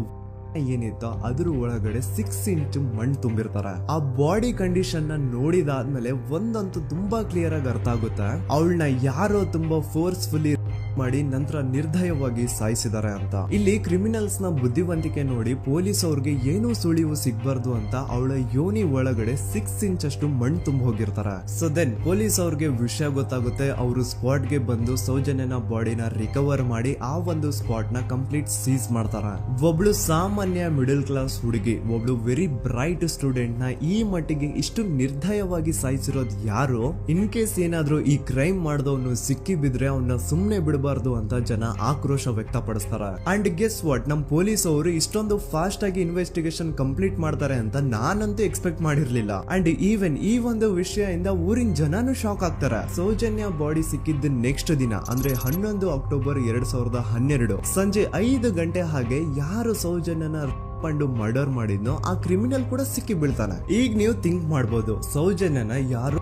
ಏನಿತ್ತು ಅದ್ರ ಒಳಗಡೆ 6 ಇಂಚ್ ಮಣ್ಣು ತುಂಬಿರ್ತಾರೆ. ಆ ಬಾಡಿ ಕಂಡೀಷನ್ ನ ನೋಡಿದಾದ್ಮೇಲೆ ಒಂದಂತೂ ತುಂಬಾ ಕ್ಲಿಯರ್ ಆಗಿ ಅರ್ಥ ಆಗುತ್ತೆ, ಅವಳನ್ನ ಯಾರೋ ತುಂಬಾ ಫೋರ್ಸ್ಫುಲಿ ಮಾಡಿ ನಂತರ ನಿರ್ದಯವಾಗಿ ಸಾಯಿಸಿದ್ದಾರೆ ಅಂತ. ಇಲ್ಲಿ ಕ್ರಿಮಿನಲ್ಸ್ ನ ಬುದ್ಧಿವಂತಿಕೆ ನೋಡಿ ಪೊಲೀಸ್ ಅವ್ರಿಗೆ ಏನೂ ಸುಳಿವು ಸಿಗ್ಬಾರ್ದು ಅಂತ ಅವಳ ಯೋನಿ ಒಳಗಡೆ 6 ಇಂಚ್ ಅಷ್ಟು ಮಣ್ಣು ತುಂಬ ಹೋಗಿರ್ತಾರೆ. ಸೊ ದೆನ್ ಪೊಲೀಸ್ ಅವ್ರಿಗೆ ವಿಷಯ ಗೊತ್ತಾಗುತ್ತೆ. ಅವರು ಸ್ಪಾಟ್ ಗೆ ಬಂದು ಸೌಜನ್ಯನ ಬಾಡಿನ ರಿಕವರ್ ಮಾಡಿ ಆ ಒಂದು ಸ್ಪಾಟ್ ನ ಕಂಪ್ಲೀಟ್ ಸೀಸ್ ಮಾಡ್ತಾರೆ. ಒಬ್ಳು ಸಾಮಾನ್ಯ ಮಿಡಲ್ ಕ್ಲಾಸ್ ಹುಡುಗಿ, ಒಬ್ಳು ವೆರಿ ಬ್ರೈಟ್ ಸ್ಟೂಡೆಂಟ್ ನ ಈ ಮಟ್ಟಿಗೆ ಇಷ್ಟು ನಿರ್ದಯವಾಗಿ ಸಾಯಿಸಿರೋದು ಯಾರು? ಇನ್ ಕೇಸ್ ಏನಾದ್ರೂ ಈ ಕ್ರೈಮ್ ಮಾಡಿದವನು ಸಿಕ್ಕಿ ಬಿದ್ರೆ ಅವನ್ನ ಸುಮ್ನೆ ಬಿಡಬಾರ್ದು ಅಂತ ಜನ ಆಕ್ರೋಶ ವ್ಯಕ್ತಪಡಿಸ್ತಾರೆ. ಅಂಡ್ ಗೆಸ್ ವಾಟ್, ನಮ್ ಪೊಲೀಸ್ ಅವರು ಇಷ್ಟೊಂದು ಫಾಸ್ಟ್ ಆಗಿ ಇನ್ವೆಸ್ಟಿಗೇಷನ್ ಕಂಪ್ಲೀಟ್ ಮಾಡ್ತಾರೆ ಅಂತ ನಾನಂತೂ ಎಕ್ಸ್ಪೆಕ್ಟ್ ಮಾಡಿರ್ಲಿಲ್ಲ. ಅಂಡ್ ಈವನ್ ಈ ಒಂದು ವಿಷಯದಿಂದ ಊರಿನ ಜನನು ಶಾಕ್ ಆಗ್ತಾರೆ. ಸೌಜನ್ಯ ಬಾಡಿ ಸಿಕ್ಕಿದ್ದ ನೆಕ್ಸ್ಟ್ ದಿನ ಅಂದ್ರೆ 11 ಅಕ್ಟೋಬರ್ 2012 ಸಂಜೆ 5 ಗಂಟೆ ಹಾಗೆ ಯಾರು ಸೌಜನ್ಯನ ಪಂಡು ಮರ್ಡರ್ ಮಾಡಿದ್ನೋ ಆ ಕ್ರಿಮಿನಲ್ ಕೂಡ ಸಿಕ್ಕಿ ಬೀಳ್ತಾನೆ. ಈಗ ನೀವು ಥಿಂಕ್ ಮಾಡ್ಬೋದು, ಸೌಜನ್ಯನ ಯಾರು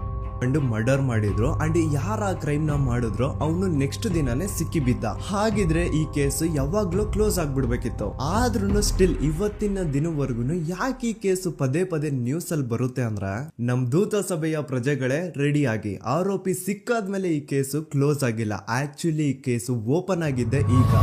ಮರ್ಡರ್ ಮಾಡಿದ್ರು ಅಂಡ್ ಯಾರ ಕ್ರೈಮ್ ನ ಮಾಡಿದ್ರು ಅವನು ನೆಕ್ಸ್ಟ್ ದಿನಾನೇ ಸಿಕ್ಕಿ ಬಿದ್ದ. ಹಾಗಿದ್ರೆ ಈ ಕೇಸ್ ಯಾವಾಗ್ಲೂ ಕ್ಲೋಸ್ ಆಗ್ಬಿಡ್ಬೇಕಿತ್ತು. ಆದ್ರೂ ಸ್ಟಿಲ್ ಇವತ್ತಿನ ದಿನವರೆಗೂ ಯಾಕೆ ಈ ಕೇಸ್ ಪದೇ ಪದೇ ನ್ಯೂಸ್ ಅಲ್ಲಿ ಬರುತ್ತೆ ಅಂದ್ರೆ, ನಮ್ ದೂತ ಸಭೆಯ ಪ್ರಜೆಗಳೇ ರೆಡಿ ಆಗಿ, ಆರೋಪಿ ಸಿಕ್ಕಾದ್ಮೇಲೆ ಈ ಕೇಸು ಕ್ಲೋಸ್ ಆಗಿಲ್ಲ. ಆಕ್ಚುಲಿ ಈ ಕೇಸು ಓಪನ್ ಆಗಿದ್ದೆ ಈಗ.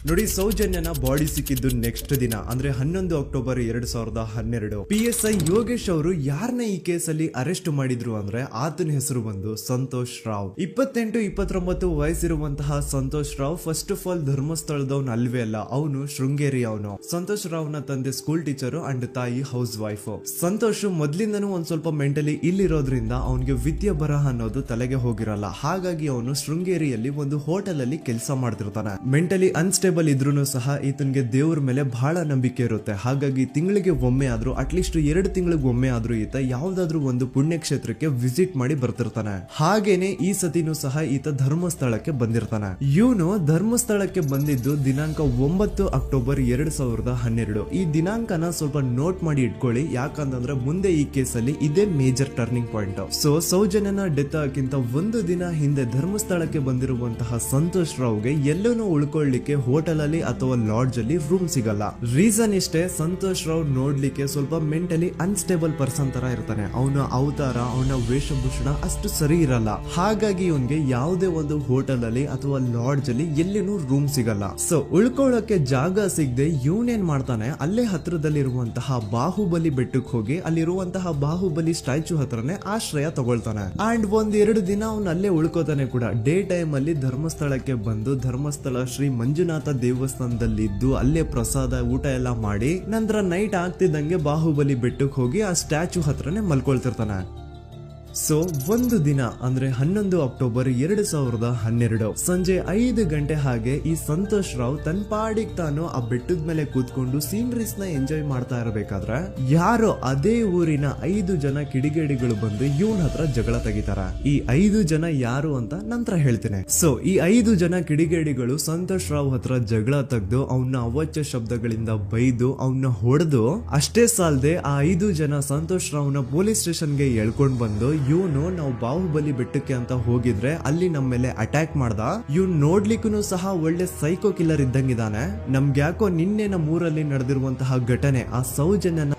ನೋಡಿ, ಸೌಜನ್ಯನ ಬಾಡಿ ಸಿಕ್ಕಿದ್ದು ನೆಕ್ಸ್ಟ್ ದಿನ ಅಂದ್ರೆ 11 ಅಕ್ಟೋಬರ್ 2012. PSI ಯೋಗೇಶ್ ಅವರು ಯಾರನ್ನ ಈ ಕೇಸಲ್ಲಿ ಅರೆಸ್ಟ್ ಮಾಡಿದ್ರು ಅಂದ್ರೆ ಆತನ ಹೆಸರು ಬಂದು ಸಂತೋಷ್ ರಾವ್. 28-29 ವಯಸ್ಸಿರುವಂತಹ Santosh Rao first of all ಧರ್ಮಸ್ಥಳದವನು ಅಲ್ವೇ ಅಲ್ಲ, ಅವನು ಶೃಂಗೇರಿ ಅವನು. ಸಂತೋಷ್ ರಾವ್ ನ ತಂದೆ ಸ್ಕೂಲ್ ಟೀಚರು ಅಂಡ್ ತಾಯಿ ಹೌಸ್ ವೈಫ್. ಸಂತೋಷ್ ಮೊದ್ಲಿಂದನೂ ಒಂದ್ ಸ್ವಲ್ಪ ಮೆಂಟಲಿ ಇಲ್ಲಿರೋದ್ರಿಂದ ಅವನಿಗೆ ವಿದ್ಯೆ ಬರಹ ಅನ್ನೋದು ತಲೆಗೆ ಹೋಗಿರಲ್ಲ. ಹಾಗಾಗಿ ಅವನು ಶೃಂಗೇರಿಯಲ್ಲಿ ಒಂದು ಹೋಟೆಲ್ ಅಲ್ಲಿ ಕೆಲಸ ಮಾಡ್ತಿರ್ತಾನೆ. ಮೆಂಟಲಿ ಅನ್ಸ್ಟೇಬಲ್ ಇದ್ರೂ ಸಹ ಈತನಿಗೆ ದೇವ್ರ ಮೇಲೆ ಬಹಳ ನಂಬಿಕೆ ಇರುತ್ತೆ. ಹಾಗಾಗಿ ತಿಂಗಳಿಗೆ ಒಮ್ಮೆ ಆದ್ರೂ, ಅಟ್ಲೀಸ್ಟ್ 2 ತಿಂಗಳಿಗೆ ಒಮ್ಮೆ ಆದ್ರೂ ಈತ ಯಾವ್ದಾದ್ರು ಒಂದು ಪುಣ್ಯಕ್ಷೇತ್ರಕ್ಕೆ ವಿಸಿಟ್ ಮಾಡಿ ಬರ್ತಿರ್ತಾನೆ. ಹಾಗೇನೆ ಈ ಸತಿನೂ ಸಹ ಈತ ಧರ್ಮಸ್ಥಳಕ್ಕೆ ಬಂದಿರ್ತಾನೆ. ಇವನು ಧರ್ಮಸ್ಥಳಕ್ಕೆ ಬಂದಿದ್ದು ದಿನಾಂಕ 9 ಅಕ್ಟೋಬರ್ 2012. ಈ ದಿನಾಂಕನ ಸ್ವಲ್ಪ ನೋಟ್ ಮಾಡಿ ಇಟ್ಕೊಳ್ಳಿ, ಯಾಕಂತಂದ್ರೆ ಮುಂದೆ ಈ ಕೇಸಲ್ಲಿ ಇದೇ ಮೇಜರ್ ಟರ್ನಿಂಗ್ ಪಾಯಿಂಟ್. ಸೊ ಸೌಜನ್ಯನ ಡೆತ್ ಆಗಿಂತ ಒಂದು ದಿನ ಹಿಂದೆ ಧರ್ಮಸ್ಥಳಕ್ಕೆ ಬಂದಿರುವಂತಹ ಸಂತೋಷ್ ರಾವ್ಗೆ ಎಲ್ಲನೂ ಉಳ್ಕೊಳ್ಳಿಕ್ಕೆ ಹೋಟೆಲ್ ಅಲ್ಲಿ ಅಥವಾ ಲಾಡ್ಜ್ ಅಲ್ಲಿ ರೂಮ್ ಸಿಗಲ್ಲ. ರೀಸನ್ ಇಷ್ಟೇ, ಸಂತೋಷ್ ರಾವ್ ನೋಡ್ಲಿಕ್ಕೆ ಸ್ವಲ್ಪ ಮೆಂಟಲಿ ಅನ್ಸ್ಟೇಬಲ್ ಪರ್ಸನ್ ತರ ಇರ್ತಾನೆ. ಅವನ ಅವತಾರ, ಅವನ ವೇಷಭೂಷಣ ಅಷ್ಟು ಸರಿ ಇರಲ್ಲ. ಹಾಗಾಗಿ ಇವನ್ಗೆ ಯಾವುದೇ ಒಂದು ಹೋಟೆಲ್ ಅಲ್ಲಿ ಅಥವಾ ಲಾಡ್ಜ್ ಅಲ್ಲಿ ಎಲ್ಲಿನೂ ರೂಮ್ ಸಿಗಲ್ಲ. ಸೊ ಉಳ್ಕೊಳ್ಳೋಕೆ ಜಾಗ ಸಿಗದೆ ಇವನೇನ್ ಮಾಡ್ತಾನೆ, ಅಲ್ಲೇ ಹತ್ರದಲ್ಲಿರುವಂತಹ ಬಾಹುಬಲಿ ಬೆಟ್ಟಕ್ಕೆ ಹೋಗಿ ಅಲ್ಲಿರುವಂತಹ ಬಾಹುಬಲಿ ಸ್ಟ್ಯಾಚು ಹತ್ರನೇ ಆಶ್ರಯ ತಗೊಳ್ತಾನೆ. ಅಂಡ್ 1-2 ದಿನ ಅವನು ಅಲ್ಲೇ ಉಳ್ಕೋತಾನೆ ಕೂಡ. ಡೇ ಟೈಮ್ ಅಲ್ಲಿ ಧರ್ಮಸ್ಥಳಕ್ಕೆ ಬಂದು ಧರ್ಮಸ್ಥಳ ಶ್ರೀ ಮಂಜುನಾಥ ದೇವಸ್ಥಾನದಲ್ಲಿ ಇದ್ದು ಅಲ್ಲೇ ಪ್ರಸಾದ ಊಟ ಎಲ್ಲ ಮಾಡಿ ನಂತರ ನೈಟ್ ಆಗ್ತಿದ್ದಂಗೆ ಬಾಹುಬಲಿ ಬೆಟ್ಟಕ್ಕೆ ಹೋಗಿ ಆ ಸ್ಟ್ಯಾಚು ಹತ್ರನೇ ಮಲ್ಕೊಳ್ತಿರ್ತಾನೆ. ಸೊ ಒಂದು ದಿನ ಅಂದ್ರೆ 11 ಅಕ್ಟೋಬರ್ 2012 ಸಂಜೆ 5 ಗಂಟೆ ಹಾಗೆ ಈ ಸಂತೋಷ್ ರಾವ್ ತನ್ನ ಪಾಡಿಗೆ ತಾನು ಆ ಬೆಟ್ಟದ ಮೇಲೆ ಕೂತ್ಕೊಂಡು ಸೀನರೀಸ್ ನ ಎಂಜಾಯ್ ಮಾಡ್ತಾ ಇರಬೇಕಾದ್ರೆ ಯಾರೋ ಅದೇ ಊರಿನ 5 ಜನ ಕಿಡಿಗೇಡಿಗಳು ಬಂದು ಇವನ್ ಹತ್ರ ಜಗಳ ತೆಗಿತಾರ. ಈ 5 ಜನ ಯಾರು ಅಂತ ನಂತರ ಹೇಳ್ತೇನೆ. ಸೊ ಈ 5 ಜನ ಕಿಡಿಗೇಡಿಗಳು ಸಂತೋಷ್ ರಾವ್ ಹತ್ರ ಜಗಳ ತೆಗೆದು ಅವನ್ನ ಅವಾಚ್ಯ ಶಬ್ದಗಳಿಂದ ಬೈದು ಅವನ್ನ ಹೊಡೆದು, ಅಷ್ಟೇ ಸಾಲದೆ ಆ 5 ಜನ ಸಂತೋಷ್ ರಾವ್ನ ಪೊಲೀಸ್ ಸ್ಟೇಷನ್ಗೆ ಎಳ್ಕೊಂಡ್ ಬಂದು ಇವನು ನಾವು ಬಾಹುಬಲಿ ಬೆಟ್ಟಕ್ಕೆ ಅಂತ ಹೋಗಿದ್ರೆ ಅಲ್ಲಿ ನಮ್ಮ ಮೇಲೆ ಅಟ್ಯಾಕ್ ಮಾಡ್ದ, ಇವ್ನು ನೋಡ್ಲಿಕ್ಕೂ ಸಹ ಒಳ್ಳೆ ಸೈಕೋ ಕಿಲ್ಲರ್ ಇದ್ದಂಗಿದಾನೆ, ನಮ್ಗೆ ಯಾಕೋ ನಿನ್ನೆ ನಮ್ಮ ಊರಲ್ಲಿ ನಡೆದಿರುವಂತಹ ಘಟನೆ ಆ ಸೌಜನ್ಯನ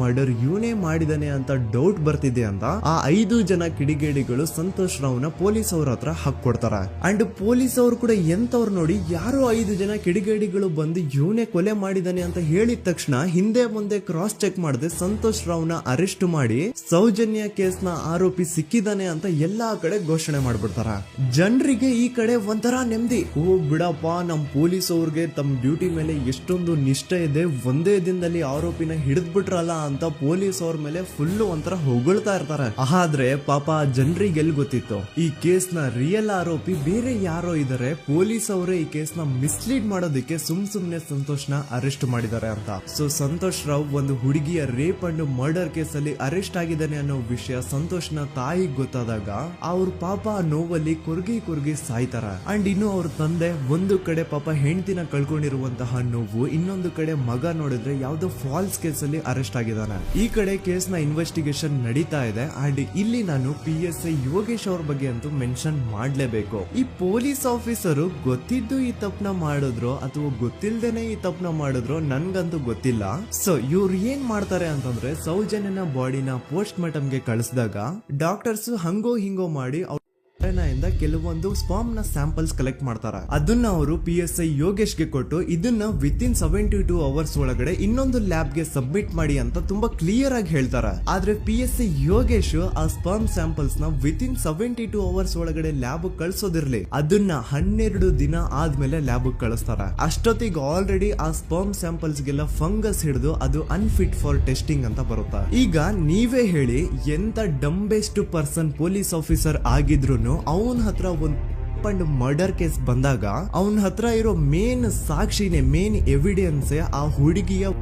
ಮರ್ಡರ್ ಇವನೇ ಮಾಡಿದಾನೆ ಅಂತ ಡೌಟ್ ಬರ್ತಿದೆ ಅಂತ ಆ 5 ಜನ ಕಿಡಿಗೇಡಿಗಳು ಸಂತೋಷ್ ರಾವ್ನ ಪೊಲೀಸ್ ಅವ್ರ ಹತ್ರ ಹಾಕೊಡ್ತಾರ. ಅಂಡ್ ಪೊಲೀಸ್ ಅವರು ಕೂಡ ಎಂತವ್ರು ನೋಡಿ, ಯಾರೋ 5 ಜನ ಕಿಡಿಗೇಡಿಗಳು ಬಂದು ಇವನೇ ಕೊಲೆ ಮಾಡಿದಾನೆ ಅಂತ ಹೇಳಿದ ತಕ್ಷಣ ಹಿಂದೆ ಮುಂದೆ ಕ್ರಾಸ್ ಚೆಕ್ ಮಾಡದೆ ಸಂತೋಷ್ ರಾವ್ನ ಅರೆಸ್ಟ್ ಮಾಡಿ ಸೌಜನ್ಯ ಕೇಸ್ ನ ಆರೋಪಿ ಸಿಕ್ಕಿದಾನೆ ಅಂತ ಎಲ್ಲಾ ಕಡೆ ಘೋಷಣೆ ಮಾಡ್ಬಿಡ್ತಾರ. ಜನರಿಗೆ ಈ ಕಡೆ ಒಂಥರ ನೆಮ್ಮದಿ, ಓ ಬಿಡಪ್ಪ ನಮ್ ಪೊಲೀಸ್ ಅವ್ರಿಗೆ ತಮ್ಮ ಡ್ಯೂಟಿ ಮೇಲೆ ಎಷ್ಟೊಂದು ನಿಷ್ಠೆ ಇದೆ, ಒಂದೇ ದಿನದಲ್ಲಿ ಆರೋಪಿನ ಹಿಡಿದ್ಬಿಟ್ರ ಅಂತ ಪೊಲೀಸ್ ಅವ್ರ ಮೇಲೆ ಫುಲ್ ಒಂಥರ ಹೊಗಳ್ತಾ ಇರ್ತಾರೆ. ಆದ್ರೆ ಪಾಪ ಜನರಿಗೆ ಎಲ್ಲಿ ಗೊತ್ತಿತ್ತು ಈ ಕೇಸ್ ನ ರಿಯಲ್ ಆರೋಪಿ ಬೇರೆ ಯಾರೋ ಇದಾರೆ, ಪೊಲೀಸ್ ಅವರೇ ಈ ಕೇಸ್ ನ ಮಿಸ್ಲೀಡ್ ಮಾಡೋದಕ್ಕೆ ಸುಮ್ನೆ ಸಂತೋಷ್ ನ ಅರೆಸ್ಟ್ ಮಾಡಿದ್ದಾರೆ ಅಂತ. ಸೊ ಸಂತೋಷ್ ರಾವ್ ಒಂದು ಹುಡುಗಿಯ ರೇಪ್ ಅಂಡ್ ಮರ್ಡರ್ ಕೇಸ್ ಅಲ್ಲಿ ಅರೆಸ್ಟ್ ಆಗಿದ್ದಾನೆ ಅನ್ನೋ ವಿಷಯ ಸಂತೋಷ್ ನ ತಾಯಿಗೆ ಗೊತ್ತಾದಾಗ ಅವ್ರ ಪಾಪ ನೋವಲ್ಲಿ ಕುರ್ಗಿ ಸಾಯ್ತಾರ. ಅಂಡ್ ಇನ್ನು ಅವ್ರ ತಂದೆ ಒಂದು ಕಡೆ ಪಾಪ ಹೆಂಡತಿನ ಕಳ್ಕೊಂಡಿರುವಂತಹ ನೋವು, ಇನ್ನೊಂದು ಕಡೆ ಮಗ ನೋಡಿದ್ರೆ ಯಾವ್ದೋ ಫಾಲ್ಸ್ ಕೇಸ್ ಅಲ್ಲಿ ಅರೆಸ್ಟ್ ಆಗಿದ್ದಾನೆ. ಈ ಕಡೆ ಕೇಸ್ ನ ಇನ್ವೆಸ್ಟಿಗೇಷನ್ ನಡೀತಾ ಇದೆ. ಅಂಡ್ ಇಲ್ಲಿ ನಾನು PSI ಯೋಗೇಶ್ ಅವ್ರ ಬಗ್ಗೆ ಅಂತೂ ಮೆನ್ಷನ್ ಮಾಡ್ಲೇಬೇಕು. ಈ ಪೊಲೀಸ್ ಆಫೀಸರು ಗೊತ್ತಿದ್ದು ಈ ತಪ್ಪನ ಮಾಡಿದ್ರು ಅಥವಾ ಗೊತ್ತಿಲ್ದೇನೆ ಈ ತಪ್ಪನ ಮಾಡಿದ್ರು ನನ್ಗಂತೂ ಗೊತ್ತಿಲ್ಲ. ಸೊ ಇವ್ರು ಏನ್ ಮಾಡ್ತಾರೆ ಅಂತಂದ್ರೆ, ಸೌಜನ್ಯನ ಬಾಡಿನ ಪೋಸ್ಟ್ ಮಾರ್ಟಮ್ ಗೆ ಕಳಿಸಿದಾಗ ಡಾಕ್ಟರ್ಸ್ ಹಂಗೋ ಹಿಂಗೋ ಮಾಡಿ ಇಂದ ಕೆಲವೊಂದು ಸ್ಪರ್ಮ್ ನ ಸ್ಯಾಂಪಲ್ಸ್ ಕಲೆಕ್ಟ್ ಮಾಡ್ತಾರ. ಅದನ್ನ ಅವರು PSI ಯೋಗೇಶ್ ಗೆ ಕೊಟ್ಟು ಇದನ್ನ ವಿತಿನ್ 72 ಅವರ್ಸ್ ಒಳಗಡೆ ಇನ್ನೊಂದು ಲ್ಯಾಬ್ ಗೆ ಸಬ್ಮಿಟ್ ಮಾಡಿ ಅಂತ ತುಂಬಾ ಕ್ಲಿಯರ್ ಆಗಿ ಹೇಳ್ತಾರ. ಆದ್ರೆ PSI ಯೋಗೇಶ್ ಆ ಸ್ಪರ್ಮ್ ಸ್ಯಾಂಪಲ್ಸ್ ನ ವಿತಿನ್ 72 ಅವರ್ಸ್ ಒಳಗಡೆ ಲ್ಯಾಬ್ ಕಳ್ಸೋದಿರ್ಲಿ, ಅದನ್ನ 12 ದಿನ ಆದ್ಮೇಲೆ ಲ್ಯಾಬ್ ಕಳಿಸ್ತಾರ. ಅಷ್ಟೊತ್ತಿಗೆ ಆಲ್ರೆಡಿ ಆ ಸ್ಪರ್ಮ್ ಸ್ಯಾಂಪಲ್ಸ್ ಗೆಲ್ಲ ಫಂಗಸ್ ಹಿಡಿದು ಅದು ಅನ್ಫಿಟ್ ಫಾರ್ ಟೆಸ್ಟಿಂಗ್ ಅಂತ ಬರುತ್ತಾ. ಈಗ ನೀವೇ ಹೇಳಿ, ಎಂತ ಡಂಬೆಸ್ಟ್ ಪರ್ಸನ್ ಪೊಲೀಸ್ ಆಫೀಸರ್ ಆಗಿದ್ರು ಅವನ ಹತ್ರ ಒಂದು ಮರ್ಡರ್ ಕೇಸ್ ಬಂದಾಗ ಅವನ ಹತ್ರ ಇರೋ ಮೇನ್ ಸಾಕ್ಷಿನೇ, ಮೇನ್ ಎವಿಡೆನ್ಸ್ ಆ ಹುಡುಗಿಯ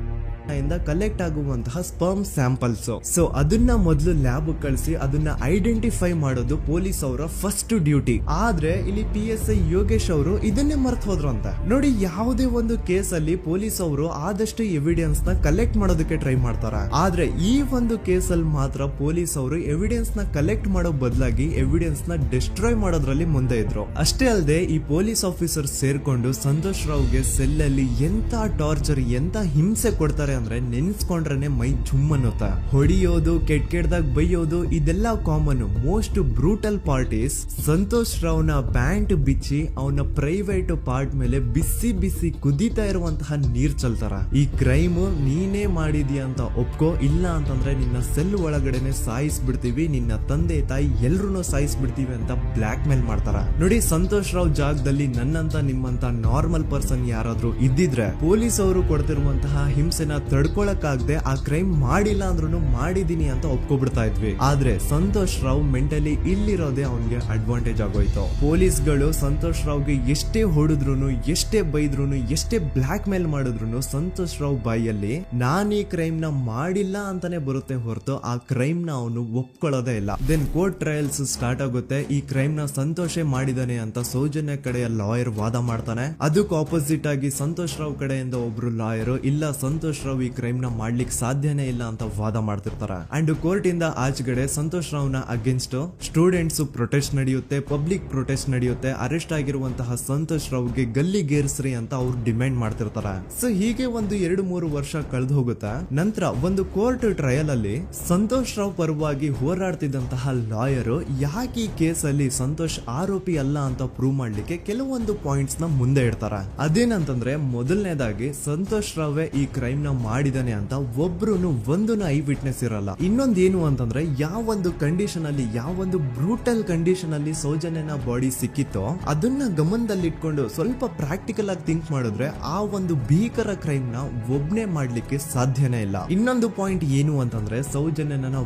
ಇಂದ ಕಲೆಕ್ಟ್ ಆಗುವಂತಹ ಸ್ಪರ್ಮ್ ಸ್ಯಾಂಪಲ್ಸ್. ಸೊ ಅದನ್ನ ಮೊದಲು ಲ್ಯಾಬ್ ಕಳಿಸಿ ಅದನ್ನ ಐಡೆಂಟಿಫೈ ಮಾಡೋದು ಪೊಲೀಸ್ ಅವರ ಫಸ್ಟ್ ಡ್ಯೂಟಿ. ಆದ್ರೆ ಇಲ್ಲಿ PSI ಯೋಗೇಶ್ ಅವರು ಇದನ್ನೇ ಮರ್ತು ಹೋದ್ರು ಅಂತ ನೋಡಿ. ಯಾವುದೇ ಒಂದು ಕೇಸ್ ಅಲ್ಲಿ ಪೊಲೀಸ್ ಅವರು ಆದಷ್ಟು ಎವಿಡೆನ್ಸ್ ನ ಕಲೆಕ್ಟ್ ಮಾಡೋದಕ್ಕೆ ಟ್ರೈ ಮಾಡ್ತಾರ. ಆದ್ರೆ ಈ ಒಂದು ಕೇಸ್ ಅಲ್ಲಿ ಮಾತ್ರ ಪೊಲೀಸ್ ಅವರು ಎವಿಡೆನ್ಸ್ ನ ಕಲೆಕ್ಟ್ ಮಾಡೋ ಬದಲಾಗಿ ಎವಿಡೆನ್ಸ್ ನ ಡಿಸ್ಟ್ರಾಯ್ ಮಾಡೋದ್ರಲ್ಲಿ ಮುಂದೆ ಇದ್ರು. ಅಷ್ಟೇ ಅಲ್ಲದೆ ಈ ಪೊಲೀಸ್ ಆಫೀಸರ್ ಸೇರ್ಕೊಂಡು ಸಂತೋಷ್ ರಾವ್ಗೆ ಸೆಲ್ ಅಲ್ಲಿ ಎಂತ ಟಾರ್ಚರ್, ಎಂತ ಹಿಂಸೆ ಕೊಡ್ತಾರೆ ಅಂದ್ರೆ ನೆನ್ಸ್ಕೊಂಡ್ರೆ ಮೈ ಜುಮ್ ಅನ್ನುತ್ತ. ಹೊಡಿಯೋದು, ಕೆಟ್ಟದಾಗ ಬೈಯೋದು ಇದೆಲ್ಲ common. Most brutal parties Santosh ರಾವ್ನ ಪ್ಯಾಂಟ್ ಬಿಚ್ಚಿ ಅವನ ಪ್ರೈವೇಟ್ ಪಾರ್ಟ್ ಮೇಲೆ ಬಿಸಿ ಬಿಸಿ ಕುದೀತಾ ಇರುವಂತಹ ನೀರ್ ಚಲ್ತಾರ. ಈ ಕ್ರೈಮ್ ನೀನೇ ಮಾಡಿದ್ಯಾ ಅಂತ ಒಪ್ಕೋ, ಇಲ್ಲ ಅಂತಂದ್ರೆ ನಿನ್ನ ಸೆಲ್ ಒಳಗಡೆನೆ ಸಾಯಿಸ್ಬಿಡ್ತೀವಿ, ನಿನ್ನ ತಂದೆ ತಾಯಿ ಎಲ್ರು ಸಾಯಿಸ್ಬಿಡ್ತೀವಿ ಅಂತ ಬ್ಲಾಕ್ ಮೇಲ್ ಮಾಡ್ತಾರ. ನೋಡಿ, ಸಂತೋಷ್ ರಾವ್ ಜಾಗದಲ್ಲಿ ನನ್ನಂತ ನಿಮ್ಮಂತ ನಾರ್ಮಲ್ ಪರ್ಸನ್ ಯಾರಾದ್ರೂ ಇದ್ದಿದ್ರೆ ಪೊಲೀಸ್ ಅವರು ಕೊಡ್ತಿರುವಂತಹ ಹಿಂಸೆನ ತಡ್ಕೊಳಕ್ಕಾಗದೆ ಆ ಕ್ರೈಮ್ ಮಾಡಿಲ್ಲ ಅಂದ್ರೂ ಮಾಡಿದೀನಿ ಅಂತ ಒಪ್ಕೊಬಿಡ್ತಾ ಇದ್ವಿ. ಆದ್ರೆ ಸಂತೋಷ್ ರಾವ್ ಮೆಂಟಲಿ ಇಲ್ಲಿರೋದೇ ಅವನ್ಗೆ ಅಡ್ವಾಂಟೇಜ್ ಆಗೋಯ್ತು. ಪೊಲೀಸ್ಗಳು ಸಂತೋಷ್ ರಾವ್ಗೆ ಎಷ್ಟೇ ಹೊಡೆದ್ರು, ಎಷ್ಟೇ ಬೈದ್ರು, ಎಷ್ಟೇ ಬ್ಲಾಕ್ ಮೇಲ್ ಮಾಡಿದ್ರು ಸಂತೋಷ್ ರಾವ್ ಬಾಯಲ್ಲಿ ನಾನ್ ಈ ಕ್ರೈಮ್ ನ ಮಾಡಿಲ್ಲ ಅಂತಾನೆ ಬರುತ್ತೆ ಹೊರತು ಆ ಕ್ರೈಮ್ ನ ಅವನು ಒಪ್ಕೊಳ್ಳೋದೇ ಇಲ್ಲ. ದೆನ್ ಕೋರ್ಟ್ ಟ್ರಯಲ್ಸ್ ಸ್ಟಾರ್ಟ್ ಆಗುತ್ತೆ. ಈ ಕ್ರೈಮ್ ನ ಸಂತೋಷೇ ಮಾಡಿದಾನೆ ಅಂತ ಸೌಜನ್ಯ ಕಡೆಯ ಲಾಯರ್ ವಾದ ಮಾಡ್ತಾನೆ. ಅದಕ್ಕೆ ಆಪೋಸಿಟ್ ಆಗಿ ಸಂತೋಷ್ ರಾವ್ ಕಡೆಯಿಂದ ಒಬ್ರು ಲಾಯರ್ ಇಲ್ಲ, ಸಂತೋಷ್ ರಾವ್ ಈ ಕ್ರೈಮ್ ನ ಮಾಡ್ಲಿಕ್ಕೆ ಸಾಧ್ಯನೇ ಇಲ್ಲ ಅಂತ ವಾದ ಮಾಡ್ತಿರ್ತಾರ. ಅಂಡ್ ಕೋರ್ಟ್ ಇಂದ ಆಚೆಗಡೆ ಸಂತೋಷ್ ರಾವ್ ನ ಅಗೇನ್ಸ್ಟ್ ಸ್ಟೂಡೆಂಟ್ಸ್ ಪ್ರೊಟೆಸ್ಟ್ ನಡೆಯುತ್ತೆ, ಪಬ್ಲಿಕ್ ಪ್ರೊಟೆಸ್ಟ್ ನಡೆಯುತ್ತೆ. ಅರೆಸ್ಟ್ ಆಗಿರುವಂತಹ ಸಂತೋಷ್ ರಾವ್ಗೆ ಗಲ್ಲಿಗೇರಿಸ್ರಿ ಅಂತ ಅವ್ರು ಡಿಮ್ಯಾಂಡ್ ಮಾಡ್ತಿರ್ತಾರ. ಸೊ ಹೀಗೆ ಒಂದು 2-3 ವರ್ಷ ಕಳೆದು ಹೋಗುತ್ತೆ. ನಂತರ ಒಂದು ಕೋರ್ಟ್ ಟ್ರಯಲ್ ಅಲ್ಲಿ ಸಂತೋಷ್ ರಾವ್ ಪರವಾಗಿ ಹೋರಾಡ್ತಿದ್ದಂತಹ ಲಾಯರ್ ಯಾಕೆ ಈ ಕೇಸ್ ಅಲ್ಲಿ ಸಂತೋಷ್ ಆರೋಪಿ ಅಲ್ಲ ಅಂತ ಪ್ರೂವ್ ಮಾಡ್ಲಿಕ್ಕೆ ಕೆಲವೊಂದು ಪಾಯಿಂಟ್ಸ್ ನ ಮುಂದೆ ಇಡ್ತಾರ. ಅದೇನಂತಂದ್ರೆ ಮೊದಲನೇದಾಗಿ ಸಂತೋಷ್ ರಾವ್ ಈ ಕ್ರೈಮ್ ನ ಮಾಡಿದಾನೆ ಅಂತ ಒಬ್ರು ಒಂದು ಐ ವಿಟ್ನೆಸ್ ಇರಲ್ಲ. ಇನ್ನೊಂದು ಏನು ಅಂತಂದ್ರೆ ಯಾವೊಂದು ಕಂಡೀಷನ್ ಅಲ್ಲಿ, ಯಾವೊಂದು ಬ್ರೂಟಲ್ ಕಂಡೀಷನ್ ಅಲ್ಲಿ ಸೌಜನ್ಯನ ಬಾಡಿ ಸಿಕ್ಕಿತ್ತೋ ಅದನ್ನ ಗಮನದಲ್ಲಿಟ್ಕೊಂಡು ಸ್ವಲ್ಪ ಪ್ರಾಕ್ಟಿಕಲ್ ಆಗಿ ಥಿಂಕ್ ಮಾಡಿದ್ರೆ ಆ ಒಂದು ಭೀಕರ ಕ್ರೈಮ್ ನ ಒಬ್ನೇ ಮಾಡ್ಲಿಕ್ಕೆ ಸಾಧ್ಯನೇ ಇಲ್ಲ. ಇನ್ನೊಂದು ಪಾಯಿಂಟ್ ಏನು ಅಂತಂದ್ರೆ ಸೌಜನ್ಯನ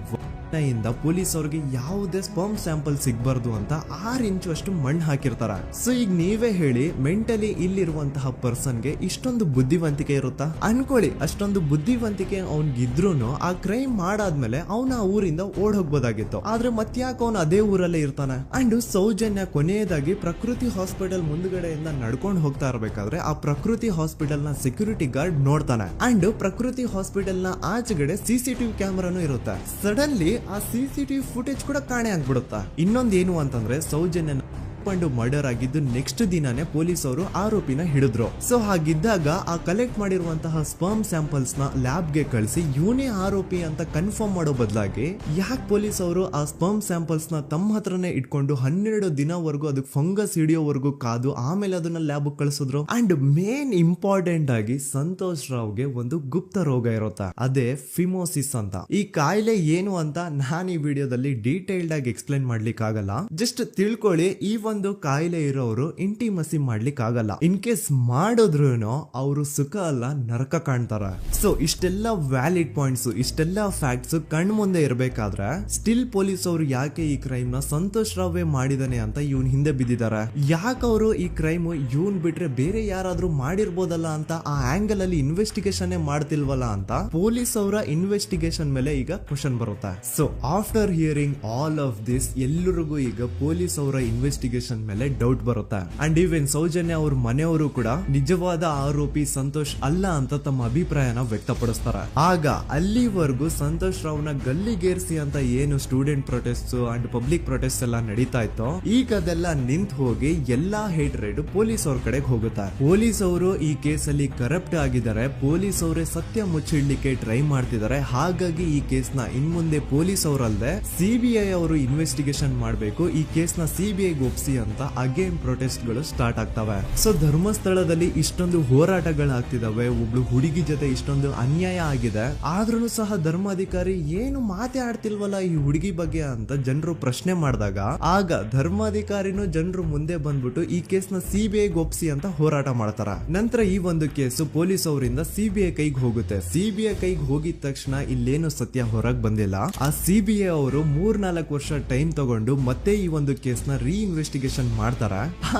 ಇಂದ ಪೊಲೀಸ್ ಅವ್ರಿಗೆ ಯಾವುದೇ ಸ್ಪರ್ಮ್ ಸ್ಯಾಂಪಲ್ ಸಿಗ್ಬಾರ್ದು ಅಂತ 6 ಇಂಚು ಅಷ್ಟು ಮಣ್ಣು ಹಾಕಿರ್ತಾರ. ಸೊ ಈಗ ನೀವೇ ಹೇಳಿ, ಮೆಂಟಲಿ ಇಲ್ಲಿರುವಂತಹ ಪರ್ಸನ್ಗೆ ಇಷ್ಟೊಂದು ಬುದ್ಧಿವಂತಿಕೆ ಇರುತ್ತಾ ಅನ್ಕೊಳ್ಳಿ. ಅಷ್ಟೊಂದು ಬುದ್ಧಿವಂತಿಕೆ ಅವ್ನಿಗಿದ್ರೂನು ಆ ಕ್ರೈಮ್ ಮಾಡಾದ್ಮೇಲೆ ಅವನ ಆ ಊರಿಂದ ಓಡ್ ಹೋಗ್ಬೋದಾಗಿತ್ತು. ಆದ್ರೆ ಮತ್ತ್ಯಾಕೆ ಅವನು ಅದೇ ಊರಲ್ಲೇ ಇರ್ತಾನೆ. ಅಂಡ್ ಸೌಜನ್ಯ ಕೊನೆಯದಾಗಿ ಪ್ರಕೃತಿ ಹಾಸ್ಪಿಟಲ್ ಮುಂದ್ಗಡೆಯಿಂದ ನಡ್ಕೊಂಡು ಹೋಗ್ತಾ ಇರ್ಬೇಕಾದ್ರೆ ಆ ಪ್ರಕೃತಿ ಹಾಸ್ಪಿಟಲ್ ನ ಸೆಕ್ಯೂರಿಟಿ ಗಾರ್ಡ್ ನೋಡ್ತಾನೆ. ಅಂಡ್ ಪ್ರಕೃತಿ ಹಾಸ್ಪಿಟಲ್ ನ ಆಚೆಗಡೆ CCTV ಕ್ಯಾಮರಾನು ಇರುತ್ತೆ. ಸಡನ್ಲಿ ಆ CCTV ಫುಟೇಜ್ ಕೂಡ ಕಾಣೆ ಆಗ್ಬಿಡುತ್ತಾ. ಇನ್ನೊಂದೇನು ಅಂತಂದ್ರೆ ಸೌಜನ್ಯನ ಮರ್ಡರ್ ಆಗಿದ್ದು ನೆಕ್ಸ್ಟ್ ದಿನಾನೇ ಪೊಲೀಸ್ ಅವರು ಆರೋಪಿನ ಹಿಡಿದ್ರು. ಸೊ ಹಾಗಿದ್ದಾಗ ಆ ಕಲೆಕ್ಟ್ ಮಾಡಿರುವಂತಹ ಸ್ಪರ್ಮ್ ಸ್ಯಾಂಪಲ್ಸ್ ನ ಲ್ಯಾಬ್ ಗೆ ಕಳಿಸಿ ಇವನೇ ಆರೋಪಿ ಅಂತ ಕನ್ಫರ್ಮ್ ಮಾಡೋ ಬದಲಾಗಿ ಯಾಕೆ ಪೊಲೀಸ್ ಅವರು ಆ ಸ್ಪರ್ಮ್ ಸ್ಯಾಂಪಲ್ಸ್ ನ ತಮ್ಮ ಹತ್ರನೇ ಇಟ್ಕೊಂಡು 12 ದಿನವರೆಗೂ ಅದಕ್ಕೆ ಫಂಗಸ್ ಹಿಡಿಯೋವರೆಗೂ ಕಾದು ಆಮೇಲೆ ಅದನ್ನ ಲ್ಯಾಬ್ ಕಳಿಸಿದ್ರು. ಅಂಡ್ ಮೇನ್ ಇಂಪಾರ್ಟೆಂಟ್ ಆಗಿ ಸಂತೋಷ್ ರಾವ್ಗೆ ಒಂದು ಗುಪ್ತ ರೋಗ ಇರುತ್ತೆ, ಅದೇ ಫಿಮೋಸಿಸ್ ಅಂತ. ಈ ಕಾಯಿಲೆ ಏನು ಅಂತ ನಾನು ಈ ವಿಡಿಯೋದಲ್ಲಿ ಡೀಟೇಲ್ಡ್ ಆಗಿ ಎಕ್ಸ್ಪ್ಲೈನ್ ಮಾಡ್ಲಿಕ್ಕೆ ಆಗಲ್ಲ. ಜಸ್ಟ್ ತಿಳ್ಕೊಳ್ಳಿ, ಈ ಒಂದು ಕಾಯಿಲೆ ಇರೋರು ಇಂಟಿಮಸಿ ಮಾಡ್ಲಿಕ್ಕೆ ಆಗಲ್ಲ. ಇನ್ ಕೇಸ್ ಮಾಡಿದ್ರು ಅವರು ಸುಖ ಅಲ್ಲ ನರಕ ಕಾಣ್ತಾರ. ಸೊ ಇಷ್ಟೆಲ್ಲ ವ್ಯಾಲಿಡ್ ಪಾಯಿಂಟ್ಸ್, ಇಷ್ಟೆಲ್ಲ ಫ್ಯಾಕ್ಟ್ಸ್ ಕಣ್ ಮುಂದೆ ಇರ್ಬೇಕಾದ್ರೆ ಸ್ಟಿಲ್ ಪೊಲೀಸ್ ಅವರು ಯಾಕೆ ಈ ಕ್ರೈಮ್ ನ ಸಂತೋಷ್ ರಾವ್ ಮಾಡಿದಾನೆ ಅಂತ ಇವನ್ ಹಿಂದೆ ಬಿದ್ದಿದ್ದಾರೆ. ಯಾಕೆ ಅವರು ಈ ಕ್ರೈಮ್ ಇವನ್ ಬಿಟ್ರೆ ಬೇರೆ ಯಾರಾದ್ರೂ ಮಾಡಿರ್ಬೋದಲ್ಲ ಅಂತ ಆ ಆಂಗಲ್ ಅಲ್ಲಿ ಇನ್ವೆಸ್ಟಿಗೇಷನ್ ಮಾಡ್ತಿಲ್ವಲ್ಲ ಅಂತ ಪೊಲೀಸ್ ಅವರ ಇನ್ವೆಸ್ಟಿಗೇಷನ್ ಮೇಲೆ ಈಗ ಕ್ವಶನ್ ಬರುತ್ತೆ. So after hearing all of this ಎಲ್ಲರಿಗೂ ಈಗ ಪೊಲೀಸ್ ಅವರ ಇನ್ವೆಸ್ಟಿಗೇಷನ್ ಇನ್ವೆಸ್ಟಿಗೇಷನ್ ಮೇಲೆ ಡೌಟ್ ಬರುತ್ತೆ. ಅಂಡ್ ಈವನ್ ಸೌಜನ್ಯ ಅವ್ರ ಮನೆಯವರು ಕೂಡ ನಿಜವಾದ ಆರೋಪಿ ಸಂತೋಷ್ ಅಲ್ಲ ಅಂತ ತಮ್ಮ ಅಭಿಪ್ರಾಯನ ವ್ಯಕ್ತಪಡಿಸ್ತಾರೆ. ಆಗ ಅಲ್ಲಿವರೆಗೂ ಸಂತೋಷ್ ರಾವ್ನ ಗಲ್ಲಿಗೇರಿಸಿ ಅಂತ ಏನು student protest and public protest ಎಲ್ಲ ನಡೀತಾ ಇತ್ತು, ಈಗ ಅದೆಲ್ಲ ನಿಂತು ಹೋಗಿ ಎಲ್ಲಾ ಹೇಟ್ ರೇಡ್ ಪೊಲೀಸ್ ಅವ್ರ ಕಡೆಗೆ ಹೋಗುತ್ತೆ. ಪೊಲೀಸ್ ಅವರು ಈ ಕೇಸಲ್ಲಿ ಕರಪ್ಟ್ ಆಗಿದ್ದಾರೆ, ಪೊಲೀಸ್ ಅವರೇ ಸತ್ಯ ಮುಚ್ಚಿಡ್ಲಿಕ್ಕೆ ಟ್ರೈ ಮಾಡ್ತಿದ್ದಾರೆ. ಹಾಗಾಗಿ ಈ ಕೇಸ್ನ ಇನ್ಮುಂದೆ ಪೊಲೀಸ್ ಅವರಲ್ಲದೆ ಸಿಬಿಐ ಅವರು ಇನ್ವೆಸ್ಟಿಗೇಷನ್ ಮಾಡಬೇಕು, ಈ ಕೇಸ್ನ ಸಿಬಿಐ ಒಪ್ಸಿ ಅಂತ ಅಗೇನ್ ಪ್ರೊಟೆಸ್ಟ್ ಗಳು ಸ್ಟಾರ್ಟ್ ಆಗ್ತವೆ. ಸೊ ಧರ್ಮಸ್ಥಳದಲ್ಲಿ ಇಷ್ಟೊಂದು ಹೋರಾಟಗಳಾಗ್ತಿದಾವೆ, ಒಬ್ಳು ಹುಡುಗಿ ಜೊತೆ ಇಷ್ಟೊಂದು ಅನ್ಯಾಯ ಆಗಿದೆ, ಆದ್ರೂ ಸಹ ಧರ್ಮಾಧಿಕಾರಿ ಏನು ಮಾತೇ ಆಡ್ತಿಲ್ವಲ್ಲ ಈ ಹುಡುಗಿ ಬಗ್ಗೆ ಅಂತ ಜನರು ಪ್ರಶ್ನೆ ಮಾಡಿದಾಗ ಆಗ ಧರ್ಮಾಧಿಕಾರಿನೂ ಜನರು ಮುಂದೆ ಬಂದ್ಬಿಟ್ಟು ಈ ಕೇಸ್ನ ಸಿಬಿಐ ಒಪ್ಸಿ ಅಂತ ಹೋರಾಟ ಮಾಡ್ತಾರ. ನಂತರ ಈ ಒಂದು ಕೇಸು ಪೊಲೀಸ್ ಅವರಿಂದ ಸಿಬಿಐ ಕೈಗೆ ಹೋಗುತ್ತೆ. ಸಿಬಿಐ ಕೈಗೆ ಹೋಗಿದ ತಕ್ಷಣ ಇಲ್ಲೇನು ಸತ್ಯ ಹೊರಗೆ ಬಂದಿಲ್ಲ. ಆ ಸಿಬಿಐ ಅವರು 3-4 ವರ್ಷ ಟೈಮ್ ತಗೊಂಡು ಮತ್ತೆ ಈ ಒಂದು ಕೇಸ್ನ ಇನ್ವೆಸ್ಟಿಗೇಷನ್ ಮಾಡ್ತಾರ.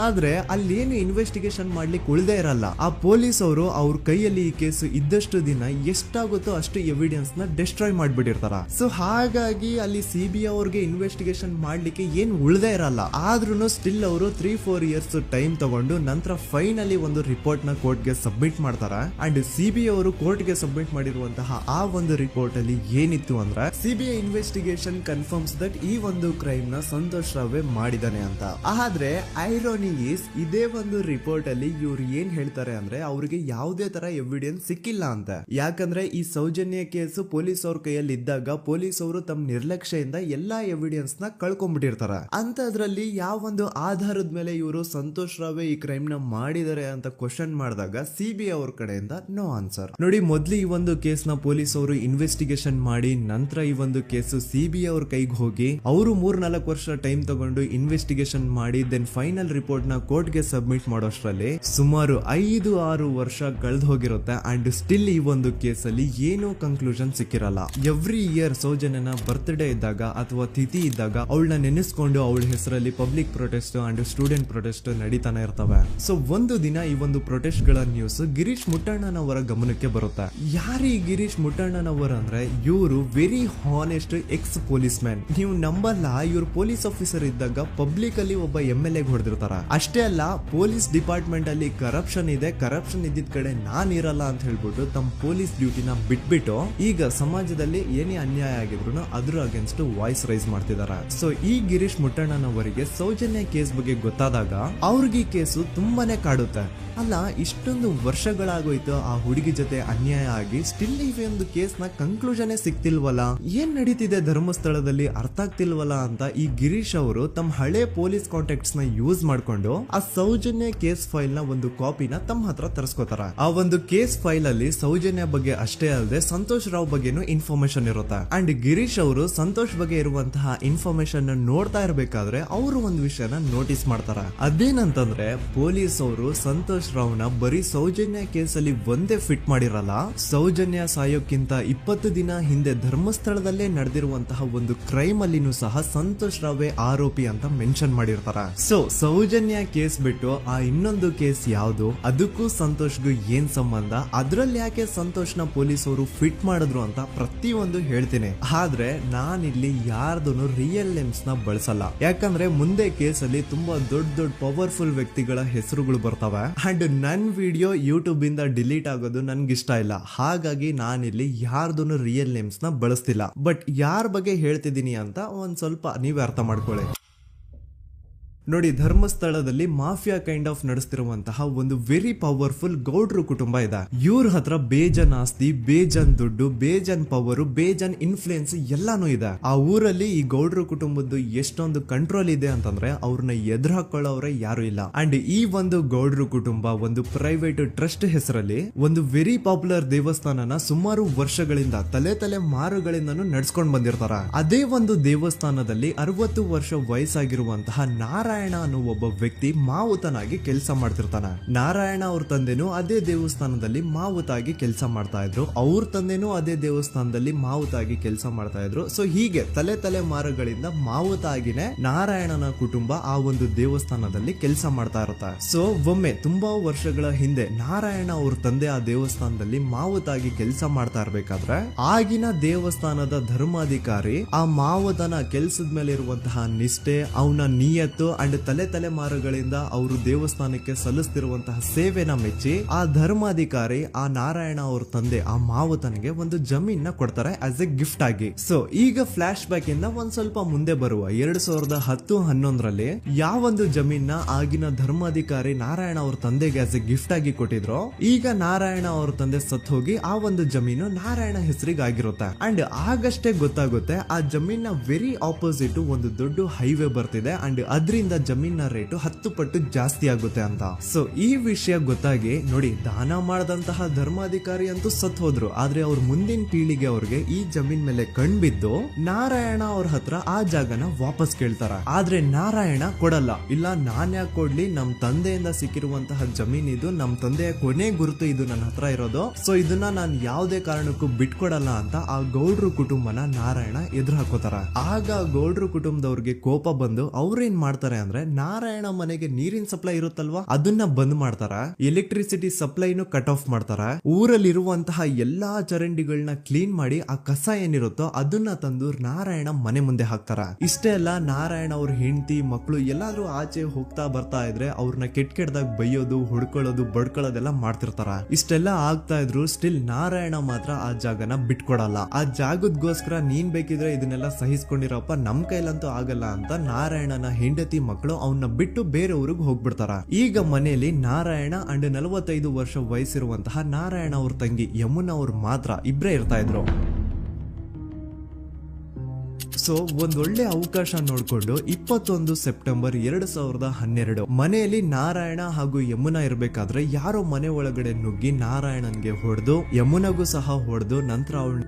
ಆದ್ರೆ ಅಲ್ಲೇನು ಇನ್ವೆಸ್ಟಿಗೇಷನ್ ಮಾಡ್ಲಿಕ್ಕೆ ಉಳ್ದೇ ಇರಲ್ಲ. ಆ ಪೊಲೀಸ್ ಅವರು ಅವ್ರ ಕೈಯಲ್ಲಿ ಈ ಕೇಸ್ ಇದ್ದಷ್ಟು ದಿನ ಎಷ್ಟಾಗುತ್ತೋ ಅಷ್ಟು ಎವಿಡೆನ್ಸ್ ನ ಡಿಸ್ಟ್ರಾಯ್ ಮಾಡ್ಬಿಟ್ಟಿರ್ತಾರ. ಸೊ ಹಾಗಾಗಿ ಅಲ್ಲಿ ಸಿಬಿಐ ಅವ್ರಿಗೆ ಇನ್ವೆಸ್ಟಿಗೇಷನ್ ಮಾಡ್ಲಿಕ್ಕೆ ಏನ್ ಉಳ್ದೇ ಇರಲ್ಲ. ಆದ್ರೂ ಸ್ಟಿಲ್ ಅವರು 3-4 ಇಯರ್ಸ್ ಟೈಮ್ ತಗೊಂಡು ನಂತರ ಫೈನಲಿ ಒಂದು ರಿಪೋರ್ಟ್ ನ ಕೋರ್ಟ್ ಗೆ ಸಬ್ಮಿಟ್ ಮಾಡ್ತಾರ. ಅಂಡ್ ಸಿಬಿಐ ಅವರು ಕೋರ್ಟ್ ಗೆ ಸಬ್ಮಿಟ್ ಮಾಡಿರುವಂತಹ ಆ ಒಂದು ರಿಪೋರ್ಟ್ ಅಲ್ಲಿ ಏನಿತ್ತು ಅಂದ್ರೆ ಸಿಬಿಐ ಇನ್ವೆಸ್ಟಿಗೇಷನ್ ಕನ್ಫರ್ಮ್ಸ್ ದಟ್ ಈ ಒಂದು ಕ್ರೈಮ್ ನ ಸಂತೋಷ್ ರಾವ್ ಮಾಡಿದಾನೆ ಅಂತ. ಆದ್ರೆ ಐರಾನಿ ಈಸ್ ಇದೇ ಒಂದು ರಿಪೋರ್ಟ್ ಅಲ್ಲಿ ಇವ್ರು ಏನ್ ಹೇಳ್ತಾರೆ ಅಂದ್ರೆ ಅವ್ರಿಗೆ ಯಾವುದೇ ತರ ಎವಿಡೆನ್ಸ್ ಸಿಕ್ಕಿಲ್ಲ ಅಂತ. ಯಾಕಂದ್ರೆ ಈ ಸೌಜನ್ಯ ಕೇಸು ಪೊಲೀಸ್ ಅವ್ರ ಕೈಯಲ್ಲಿ ಇದ್ದಾಗ ಪೊಲೀಸ್ ಅವರು ತಮ್ಮ ನಿರ್ಲಕ್ಷ್ಯದಿಂದ ಎಲ್ಲಾ ಎವಿಡೆನ್ಸ್ ನ ಕಳ್ಕೊಂಡ್ಬಿಟ್ಟಿರ್ತಾರ. ಅಂತದ್ರಲ್ಲಿ ಯಾವ ಒಂದು ಆಧಾರದ ಮೇಲೆ ಇವರು ಸಂತೋಷ್ ರಾವ್ ಈ ಕ್ರೈಮ್ ನ ಮಾಡಿದ್ದಾರೆ ಅಂತ ಕ್ವಶನ್ ಮಾಡಿದಾಗ ಸಿಬಿಐ ಅವ್ರ ಕಡೆಯಿಂದ ನೋ ಆನ್ಸರ್. ನೋಡಿ, ಮೊದ್ಲು ಈ ಒಂದು ಕೇಸ್ ನ ಪೊಲೀಸ್ ಅವರು ಇನ್ವೆಸ್ಟಿಗೇಷನ್ ಮಾಡಿ ನಂತರ ಈ ಒಂದು ಕೇಸು ಸಿಬಿಐ ಅವ್ರ ಕೈಗೆ ಹೋಗಿ ಅವರು 3-4 ವರ್ಷ ಟೈಮ್ ತಗೊಂಡು ಇನ್ವೆಸ್ಟಿಗೇಷನ್ ಮಾಡಿ ದೆನ್ ಫೈನಲ್ ರಿಪೋರ್ಟ್ ನ ಕೋರ್ಟ್ ಗೆ ಸಬ್ಮಿಟ್ ಮಾಡೋಷ್ಟ್ರಲ್ಲಿ ಸುಮಾರು 5-6 ವರ್ಷ ಕಳೆದು ಹೋಗಿರುತ್ತೆ. ಅಂಡ್ ಸ್ಟಿಲ್ ಈ ಒಂದು ಕೇಸಲ್ಲಿ ಏನೂ ಕನ್ಕ್ಲೂಷನ್ ಸಿಕ್ಕಿರಲ್ಲ. ಎವ್ರಿ ಇಯರ್ ಸೌಜನ್ಯನ ಬರ್ತ್ಡೇ ಇದ್ದಾಗ ಅಥವಾ ತಿಥಿ ಇದ್ದಾಗ ಅವಳನ್ನ ನೆನೆಸ್ಕೊಂಡು ಅವಳ ಹೆಸರಲ್ಲಿ public protest and student protest ನಡೀತಾನೆ ಇರ್ತವೆ. ಸೊ ಒಂದು ದಿನ ಈ ಒಂದು ಪ್ರೊಟೆಸ್ಟ್ ಗಳ ನ್ಯೂಸ್ ಗಿರೀಶ್ ಮುಟ್ಟಣ್ಣನವರ ಗಮನಕ್ಕೆ ಬರುತ್ತೆ. ಯಾರು ಈ ಗಿರೀಶ್ ಮುಟ್ಟಣ್ಣನವರ ಅಂದ್ರೆ ಇವರು very honest X police man. ನೀವು ನಂಬಲ್ಲ, ಇವರು ಪೊಲೀಸ್ ಆಫೀಸರ್ ಇದ್ದಾಗ ಪಬ್ಲಿಕ್ ಅಲ್ಲಿ ಒಬ್ಬ MLA ಹೊಡೆದಿರ್ತಾರ. ಅಷ್ಟೇ ಅಲ್ಲ, ಪೊಲೀಸ್ ಡಿಪಾರ್ಟ್ಮೆಂಟ್ ಅಲ್ಲಿ ಕರಪ್ಷನ್ ಇದೆ, ಕರಪ್ಷನ್ ಇದ್ದಿದ್ ಕಡೆ ನಾನ್ ಇರಲ್ಲ ಅಂತ ಹೇಳ್ಬಿಟ್ಟು ತಮ್ಮ ಪೊಲೀಸ್ ಡ್ಯೂಟಿನ ಬಿಟ್ಬಿಟ್ಟು ಈಗ ಸಮಾಜದಲ್ಲಿ ಏನೇ ಅನ್ಯಾಯ ಆಗಿದ್ರು ಅದ್ರ ಅಗೇನ್ಸ್ಟ್ ವಾಯ್ಸ್ ರೈಸ್ ಮಾಡ್ತಿದಾರೆ. ಸೊ ಈ ಗಿರೀಶ್ ಮುಟ್ಟಣ್ಣನವರಿಗೆ ಸೌಜನ್ಯ ಕೇಸ್ ಬಗ್ಗೆ ಗೊತ್ತಾದಾಗ ಅವ್ರಿಗೆ ಈ ಕೇಸು ತುಂಬಾನೇ ಕಾಡುತ್ತೆ. ಅಲ್ಲ, ಇಷ್ಟೊಂದು ವರ್ಷಗಳಾಗೋಯ್ತು ಆ ಹುಡುಗಿ ಜೊತೆ ಅನ್ಯಾಯ ಆಗಿ, ಸ್ಟಿಲ್ ಈ ಒಂದು ಕೇಸ್ ನ ಕನ್ಕ್ಲೂಷನ್ ಸಿಕ್ತಿಲ್ವಲ್ಲ, ಏನ್ ನಡೀತಿದೆ ಧರ್ಮಸ್ಥಳದಲ್ಲಿ ಅರ್ಥ ಆಗ್ತಿಲ್ವಲ್ಲ ಅಂತ ಈ ಗಿರೀಶ್ ಅವರು ತಮ್ಮ ಹಳೆ ಪೊಲೀಸ್ ಕಾಂಟ್ಯಾಕ್ಟ್ಸ್ ನ ಯೂಸ್ ಮಾಡ್ಕೊಂಡು ಆ ಸೌಜನ್ಯ ಕೇಸ್ ಫೈಲ್ ನ ಒಂದು ಕಾಪಿನ ತಮ್ಮ ಹತ್ರ ತರಿಸ್ಕೋತಾರ. ಆ ಒಂದು ಕೇಸ್ ಫೈಲ್ ಅಲ್ಲಿ ಸೌಜನ್ಯ ಬಗ್ಗೆ ಅಷ್ಟೇ ಅಲ್ಲದೆ ಸಂತೋಷ್ ರಾವ್ ಬಗ್ಗೆನೂ ಇನ್ಫಾರ್ಮೇಶನ್ ಇರುತ್ತೆ. ಅಂಡ್ ಗಿರೀಶ್ ಅವರು ಸಂತೋಷ್ ಬಗ್ಗೆ ಇರುವಂತಹ ಇನ್ಫಾರ್ಮೇಶನ್ ನೋಡ್ತಾ ಇರ್ಬೇಕಾದ್ರೆ ಅವರು ಒಂದು ವಿಷಯನ ನೋಟಿಸ್ ಮಾಡ್ತಾರ. ಅದೇನಂತಂದ್ರೆ ಪೊಲೀಸ್ ಅವರು ಸಂತೋಷ್ ರಾವ್ನ ಬರೀ ಸೌಜನ್ಯ ಕೇಸಲ್ಲಿ ಒಂದೇ ಫಿಟ್ ಮಾಡಿರಲ್ಲ, ಸೌಜನ್ಯ ಸಾಯೋಕ್ಕಿಂತ 20 ದಿನ ಹಿಂದೆ ಧರ್ಮಸ್ಥಳದಲ್ಲೇ ನಡೆದಿರುವಂತಹ ಒಂದು ಕ್ರೈಮ್ ಅಲ್ಲಿನೂ ಸಹ ಸಂತೋಷ್ ರಾವೇ ಆರೋಪಿ ಅಂತ ಮೆನ್ಷನ್ ಮಾಡಿರ್ತಾರ. ಸೊ ಸೌಜನ್ಯ ಕೇಸ್ ಬಿಟ್ಟು ಆ ಇನ್ನೊಂದು ಕೇಸ್ ಯಾವುದು, ಅದಕ್ಕೂ ಸಂತೋಷ್ಗೂ ಏನ್ ಸಂಬಂಧ, ಅದ್ರಲ್ಲಿ ಯಾಕೆ ಸಂತೋಷ್ನ ಪೊಲೀಸ್ ಅವರು ಫಿಟ್ ಮಾಡಿದ್ರು ಅಂತ ಪ್ರತಿಯೊಂದು ಹೇಳ್ತೀನಿ. ಆದ್ರೆ ನಾನಿಲ್ಲಿ ಯಾರ್ದೂನು ರಿಯಲ್ ನೇಮ್ಸ್ ನ ಬಳಸಲ್ಲ. ಯಾಕಂದ್ರೆ ಮುಂದೆ ಕೇಸಲ್ಲಿ ತುಂಬಾ ದೊಡ್ಡ ದೊಡ್ಡ ಪವರ್ಫುಲ್ ವ್ಯಕ್ತಿಗಳ ಹೆಸರುಗಳು ಬರ್ತವೆ. ಅಂಡ್ ನನ್ ವಿಡಿಯೋ ಯೂಟ್ಯೂಬ್ ಇಂದ ಡಿಲೀಟ್ ಆಗೋದು ನನ್ಗೆ ಇಷ್ಟ ಇಲ್ಲ. ಹಾಗಾಗಿ ನಾನಿಲ್ಲಿ ಯಾರ್ದೂನು ರಿಯಲ್ ನೇಮ್ಸ್ ನ ಬಳಸ್ತಿಲ್ಲ. ಬಟ್ ಯಾರ ಬಗ್ಗೆ ಹೇಳ್ತಿದ್ದೀನಿ ಅಂತ ಒಂದ್ ಸ್ವಲ್ಪ ನೀವೇ ಅರ್ಥ ಮಾಡ್ಕೊಳ್ಳಿ. ನೋಡಿ, ಧರ್ಮಸ್ಥಳದಲ್ಲಿ ಮಾಫಿಯಾ ಕೈಂಡ್ ಆಫ್ ನಡೆಸ್ತಿರುವಂತಹ ಒಂದು ವೆರಿ ಪವರ್ಫುಲ್ ಗೌಡ್ರು ಕುಟುಂಬ ಇದೆ. ಇವ್ರ ಹತ್ರ ಬೇಜನ್ ಆಸ್ತಿ, ಬೇಜನ್ ದುಡ್ಡು, ಬೇಜನ್ ಪವರ್, ಬೇಜನ್ ಇನ್ಫ್ಲೂಯೆನ್ಸ್ ಎಲ್ಲಾನು ಇದೆ. ಆ ಊರಲ್ಲಿ ಈ ಗೌಡ್ರು ಕುಟುಂಬದ್ದು ಎಷ್ಟೊಂದು ಕಂಟ್ರೋಲ್ ಇದೆ ಅಂತಂದ್ರೆ ಅವ್ರನ್ನ ಎದುರು ಹಾಕೊಳ್ಳೋರೆ ಯಾರು ಇಲ್ಲ. ಅಂಡ್ ಈ ಒಂದು ಗೌಡ್ರು ಕುಟುಂಬ ಒಂದು ಪ್ರೈವೇಟ್ ಟ್ರಸ್ಟ್ ಹೆಸರಲ್ಲಿ ಒಂದು ವೆರಿ ಪಾಪ್ಯುಲರ್ ದೇವಸ್ಥಾನನ ಸುಮಾರು ವರ್ಷಗಳಿಂದ ತಲೆ ಮಾರುಗಳಿಂದನೂ ನಡ್ಸ್ಕೊಂಡ್ ಬಂದಿರ್ತಾರ. ಅದೇ ಒಂದು ದೇವಸ್ಥಾನದಲ್ಲಿ 60 ವರ್ಷ ವಯಸ್ಸಾಗಿರುವಂತಹ ನಾರಾಯಣ ಅನ್ನೋ ಒಬ್ಬ ವ್ಯಕ್ತಿ ಮಾವುತನಾಗಿ ಕೆಲಸ ಮಾಡ್ತಿರ್ತಾನೆ. ನಾರಾಯಣ ಅವ್ರ ತಂದೆನೂ ಅದೇ ದೇವಸ್ಥಾನದಲ್ಲಿ ಮಾವುತಾಗಿ ಕೆಲಸ ಮಾಡ್ತಾ ಇದ್ರು, ಅವ್ರ ತಂದೆನೂ ಅದೇ ದೇವಸ್ಥಾನದಲ್ಲಿ ಮಾವುತಾಗಿ ಕೆಲಸ ಮಾಡ್ತಾ ಇದ್ರು. ಸೊ ಹೀಗೆ ತಲೆ ಮಾರುಗಳಿಂದ ಮಾವುತಾಗಿನೇ ನಾರಾಯಣನ ಕುಟುಂಬ ಆ ಒಂದು ದೇವಸ್ಥಾನದಲ್ಲಿ ಕೆಲಸ ಮಾಡ್ತಾ ಇರುತ್ತೆ. ಸೊ ಒಮ್ಮೆ ತುಂಬಾ ವರ್ಷಗಳ ಹಿಂದೆ ನಾರಾಯಣ ಅವ್ರ ತಂದೆ ಆ ದೇವಸ್ಥಾನದಲ್ಲಿ ಮಾವುತಾಗಿ ಕೆಲಸ ಮಾಡ್ತಾ ಇರ್ಬೇಕಾದ್ರೆ ಆಗಿನ ದೇವಸ್ಥಾನದ ಧರ್ಮಾಧಿಕಾರಿ ಆ ಮಾವುತನ ಕೆಲ್ಸದ ಮೇಲೆ ಇರುವಂತಹ ನಿಷ್ಠೆ, ಅವನ ನಿಯತ್ತು ಅಂಡ್ ತಲೆಮಾರುಗಳಿಂದ ಅವರು ದೇವಸ್ಥಾನಕ್ಕೆ ಸಲ್ಲಿಸ್ತಿರುವಂತಹ ಸೇವೆನ ಮೆಚ್ಚಿ ಆ ಧರ್ಮಾಧಿಕಾರಿ ಆ ನಾರಾಯಣ ಅವ್ರ ತಂದೆ ಆ ಮಾವುತನಿಗೆ ಒಂದು ಜಮೀನ ಕೊಡ್ತಾರೆ ಆಸ್ ಎ ಗಿಫ್ಟ್ ಆಗಿ. ಸೊ ಈಗ ಫ್ಲಾಶ್ ಬ್ಯಾಕ್ ಇಂದ ಒಂದ್ ಸ್ವಲ್ಪ ಮುಂದೆ ಬರುವ 2010-11ರಲ್ಲಿ ಯಾವೊಂದು ಜಮೀನ ಆಗಿನ ಧರ್ಮಾಧಿಕಾರಿ ನಾರಾಯಣ ಅವ್ರ ತಂದೆಗೆ ಆಸ್ ಎ ಗಿಫ್ಟ್ ಆಗಿ ಕೊಟ್ಟಿದ್ರು, ಈಗ ನಾರಾಯಣ ಅವ್ರ ತಂದೆ ಸತ್ ಹೋಗಿ ಆ ಒಂದು ಜಮೀನು ನಾರಾಯಣ ಹೆಸರಿಗೆ ಆಗಿರುತ್ತೆ. ಅಂಡ್ ಆಗಷ್ಟೇ ಗೊತ್ತಾಗುತ್ತೆ ಆ ಜಮೀನ ವೆರಿ ಆಪೋಸಿಟ್ ಒಂದು ದೊಡ್ಡ ಹೈವೇ ಬರ್ತಿದೆ ಅಂಡ್ ಅದರಿಂದ ಜಮೀನ ರೇಟು 10 ಪಟ್ಟು ಜಾಸ್ತಿ ಆಗುತ್ತೆ ಅಂತ. ಸೊ ಈ ವಿಷಯ ಗೊತ್ತಾಗಿ ನೋಡಿ ದಾನ ಮಾಡದಂತಹ ಧರ್ಮಾಧಿಕಾರಿ ಅಂತೂ ಸತ್ ಹೋದ್ರು, ಆದ್ರೆ ಅವ್ರ ಮುಂದಿನ ಪೀಳಿಗೆ ಅವ್ರಿಗೆ ಈ ಜಮೀನ್ ಮೇಲೆ ಕಣ್ಬಿದ್ದು ನಾರಾಯಣ ಅವ್ರ ಹತ್ರ ಆ ಜಾಗನ ವಾಪಸ್ ಕೇಳ್ತಾರ. ಆದ್ರೆ ನಾರಾಯಣ ಕೊಡಲ್ಲ. ಇಲ್ಲ ನಾನ್ ಯಾಕೆ ಕೊಡ್ಲಿ, ನಮ್ ತಂದೆಯಿಂದ ಸಿಕ್ಕಿರುವಂತಹ ಜಮೀನ್ ಇದು, ನಮ್ ತಂದೆಯ ಕೊನೆ ಗುರುತು ಇದು ನನ್ನ ಹತ್ರ ಇರೋದು, ಸೊ ಇದನ್ನ ನಾನ್ ಯಾವುದೇ ಕಾರಣಕ್ಕೂ ಬಿಟ್ಕೊಡಲ್ಲ ಅಂತ ಆ ಗೌಡ್ರು ಕುಟುಂಬನ ನಾರಾಯಣ ಎದುರು ಹಾಕೋತಾರ. ಆಗ ಗೌಡ್ರು ಕುಟುಂಬದವ್ರಿಗೆ ಕೋಪ ಬಂದು ಅವ್ರೇನ್ ಮಾಡ್ತಾರೆ ಅಂದ್ರೆ ನಾರಾಯಣ ಮನೆಗೆ ನೀರಿನ ಸಪ್ಲೈ ಇರುತ್ತಲ್ವಾ ಅದನ್ನ ಬಂದ್ ಮಾಡ್ತಾರ, ಎಲೆಕ್ಟ್ರಿಸಿಟಿ ಸಪ್ಲೈನು ಕಟ್ ಆಫ್ ಮಾಡ್ತಾರ, ಊರಲ್ಲಿ ಇರುವಂತಹ ಎಲ್ಲಾ ಚರಂಡಿಗಳನ್ನ ಕ್ಲೀನ್ ಮಾಡಿ ಆ ಕಸ ಏನಿರುತ್ತೋ ಅದನ್ನ ತಂದು ನಾರಾಯಣ ಮನೆ ಮುಂದೆ ಹಾಕ್ತಾರ. ಇಷ್ಟೇ ಅಲ್ಲ, ನಾರಾಯಣ ಅವ್ರ ಹೆಂಡತಿ ಮಕ್ಕಳು ಎಲ್ಲಾದ್ರೂ ಆಚೆ ಹೋಗ್ತಾ ಬರ್ತಾ ಇದ್ರೆ ಅವ್ರನ್ನ ಕೆಟ್ಟದಾಗ ಬೈಯೋದು, ಹೊಡ್ಕೊಳ್ಳೋದು, ಬಡ್ಕೊಳ್ಳೋದೆಲ್ಲ ಮಾಡ್ತಿರ್ತಾರ. ಇಷ್ಟೆಲ್ಲ ಆಗ್ತಾ ಇದ್ರು ಸ್ಟಿಲ್ ನಾರಾಯಣ ಮಾತ್ರ ಆ ಜಾಗನ ಬಿಟ್ಕೊಡಲ್ಲ. ಆ ಜಾಗದಗೋಸ್ಕರ ನೀನ್ ಬೇಕಿದ್ರೆ ಇದನ್ನೆಲ್ಲ ಸಹಿಸ್ಕೊಂಡಿರಪ್ಪ, ನಮ್ ಕೈಲಂತೂ ಆಗಲ್ಲ ಅಂತ ನಾರಾಯಣನ ಹೆಂಡತಿ ಮಕ್ಕಳು ಅವನ್ನ ಬಿಟ್ಟು ಬೇರೆ ಊರಿಗೆ ಹೋಗ್ಬಿಡ್ತಾರ. ಈಗ ಮನೆಯಲ್ಲಿ ನಾರಾಯಣ ಅಂಡ್ 45 ವರ್ಷ ವಯಸ್ಸಿರುವಂತಹ ನಾರಾಯಣ ಅವ್ರ ತಂಗಿ ಯಮುನಾ ಅವ್ರು ಮಾತ್ರ ಇಬ್ರೇ ಇರ್ತಾ ಇದ್ರು. ಸೊ ಒಂದೊಳ್ಳೆ ಅವಕಾಶ ನೋಡ್ಕೊಂಡು 21 ಸೆಪ್ಟೆಂಬರ್ 2012 ಮನೆಯಲ್ಲಿ ನಾರಾಯಣ ಹಾಗೂ ಯಮುನಾ ಇರ್ಬೇಕಾದ್ರೆ ಯಾರೋ ಮನೆ ಒಳಗಡೆ ನುಗ್ಗಿ ನಾರಾಯಣನ್ಗೆ ಹೊಡೆದು ಯಮುನಾಗೂ ಸಹ ಹೊಡೆದು ನಂತರ ಅವಳು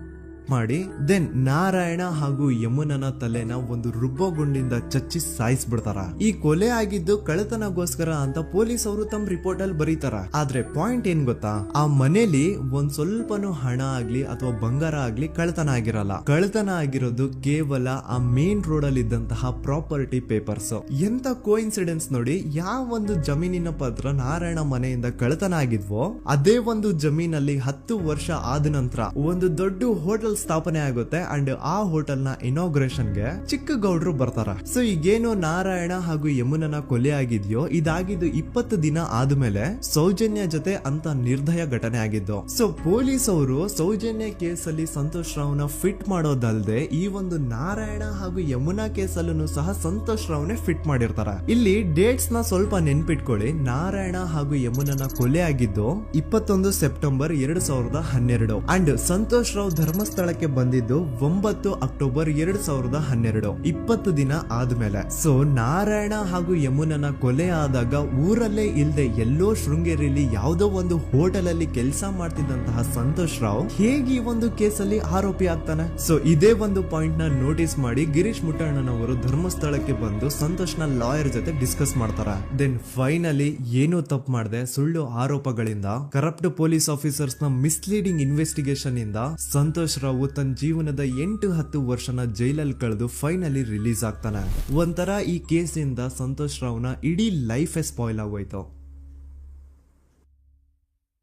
ಮಾಡಿ ದೆನ್ ನಾರಾಯಣ ಹಾಗೂ ಯಮುನನ ತಲೆನ ಒಂದು ರುಬ್ಬಗುಂಡಿಂದ ಚಚ್ಚಿ ಸಾಯಿಸ್ಬಿಡ್ತಾರ. ಈ ಕೊಲೆ ಆಗಿದ್ದು ಕಳ್ಳತನಗೋಸ್ಕರ ಅಂತ ಪೊಲೀಸ್ ಅವರು ತಮ್ಮ ರಿಪೋರ್ಟ್ ಅಲ್ಲಿ ಬರೀತಾರ. ಆದ್ರೆ ಪಾಯಿಂಟ್ ಏನ್ ಗೊತ್ತಾ, ಆ ಮನೇಲಿ ಒಂದ್ ಸ್ವಲ್ಪನೂ ಹಣ ಆಗ್ಲಿ ಅಥವಾ ಬಂಗಾರ ಆಗ್ಲಿ ಕಳ್ಳತನ ಆಗಿರಲ್ಲ. ಕಳ್ಳತನ ಆಗಿರೋದು ಕೇವಲ ಆ ಮೇನ್ ರೋಡ್ ಅಲ್ಲಿ ಇದ್ದಂತಹ ಪ್ರಾಪರ್ಟಿ ಪೇಪರ್ಸ್. ಎಂತ ಕೋಇನ್ಸಿಡೆನ್ಸ್ ನೋಡಿ, ಯಾವ ಒಂದು ಜಮೀನಿನ ಪತ್ರ ನಾರಾಯಣ ಮನೆಯಿಂದ ಕಳ್ಳತನ ಆಗಿದ್ವೋ ಅದೇ ಒಂದು ಜಮೀನಲ್ಲಿ 10 ವರ್ಷ ಆದ ನಂತರ ಒಂದು ದೊಡ್ಡ ಹೋಟೆಲ್ ಸ್ಥಾಪನೆ ಆಗುತ್ತೆ ಅಂಡ್ ಆ ಹೋಟೆಲ್ ನ ಇನಾಗ್ರೇಷನ್ ಗೆ ಚಿಕ್ಕ ಗೌಡ್ರು ಬರ್ತಾರ. ಸೊ ಈಗೇನು ನಾರಾಯಣ ಹಾಗೂ ಯಮುನನ ಕೊಲೆ ಆಗಿದ್ಯೋ ಇದಾಗಿದ್ದು 20 ದಿನ ಆದ್ಮೇಲೆ ಸೌಜನ್ಯ ಜೊತೆ ಅಂತ ನಿರ್ದಯ ಘಟನೆ ಆಗಿದ್ದು. ಸೊ ಪೊಲೀಸ್ ಅವರು ಸೌಜನ್ಯ ಕೇಸಲ್ಲಿ ಸಂತೋಷ್ ರಾವ್ನ ಫಿಟ್ ಮಾಡೋದಲ್ದೆ ಈ ಒಂದು ನಾರಾಯಣ ಹಾಗೂ ಯಮುನಾ ಕೇಸಲ್ಲೂ ಸಹ ಸಂತೋಷ್ ರಾವ್ನೆ ಫಿಟ್ ಮಾಡಿರ್ತಾರ. ಇಲ್ಲಿ ಡೇಟ್ಸ್ ನ ಸ್ವಲ್ಪ ನೆನ್ಪಿಟ್ಕೊಳ್ಳಿ. ನಾರಾಯಣ ಹಾಗೂ ಯಮುನನ ಕೊಲೆ ಆಗಿದ್ದು 21 ಸೆಪ್ಟೆಂಬರ್ 2012 ಅಂಡ್ ಸಂತೋಷ್ ರಾವ್ ಧರ್ಮಸ್ಥಳ ಬಂದಿದ್ದು 9 ಅಕ್ಟೋಬರ್ 2012, 20 ದಿನ ಆದ್ಮೇಲೆ. ಸೊ ನಾರಾಯಣ ಹಾಗೂ ಯಮುನನ ಕೊಲೆ ಆದಾಗ ಊರಲ್ಲೇ ಇಲ್ದೆ ಎಲ್ಲೋ ಶೃಂಗೇರಿಯಲ್ಲಿ ಯಾವುದೋ ಒಂದು ಹೋಟೆಲ್ ಅಲ್ಲಿ ಕೆಲಸ ಮಾಡ್ತಿದ್ದಂತಹ ಸಂತೋಷ್ ರಾವ್ ಹೇಗೆ ಈ ಒಂದು ಕೇಸಲ್ಲಿ ಆರೋಪಿ ಆಗ್ತಾನೆ? ಸೊ ಇದೇ ಒಂದು ಪಾಯಿಂಟ್ ನ ನೋಟಿಸ್ ಮಾಡಿ ಗಿರೀಶ್ ಮುಟ್ಟಣ್ಣನವರು ಧರ್ಮಸ್ಥಳಕ್ಕೆ ಬಂದು ಸಂತೋಷ್ ನ ಲಾಯರ್ ಜೊತೆ ಡಿಸ್ಕಸ್ ಮಾಡ್ತಾರ. ದೆನ್ ಫೈನಲಿ ಏನೋ ತಪ್ಪು ಮಾಡದೆ ಸುಳ್ಳು ಆರೋಪಗಳಿಂದ ಕರಪ್ಟ್ ಪೊಲೀಸ್ ಆಫೀಸರ್ಸ್ ನ ಮಿಸ್ಲೀಡಿಂಗ್ ಇನ್ವೆಸ್ಟಿಗೇಷನ್ ಇಂದ ಸಂತೋಷ್ ರಾವ್ ತನ್ನ ಜೀವನದ 8-10 ವರ್ಷನ ಜೈಲಲ್ಲಿ ಕಳೆದು ಫೈನಲಿ ರಿಲೀಸ್ ಆಗ್ತಾನೆ. ಒಂಥರ ಈ ಕೇಸಿಂದ ಸಂತೋಷ್ ರಾವ್ನ ಇಡೀ ಲೈಫ್ ಸ್ಪಾಯ್ಲ್ ಆಗೋಯ್ತು.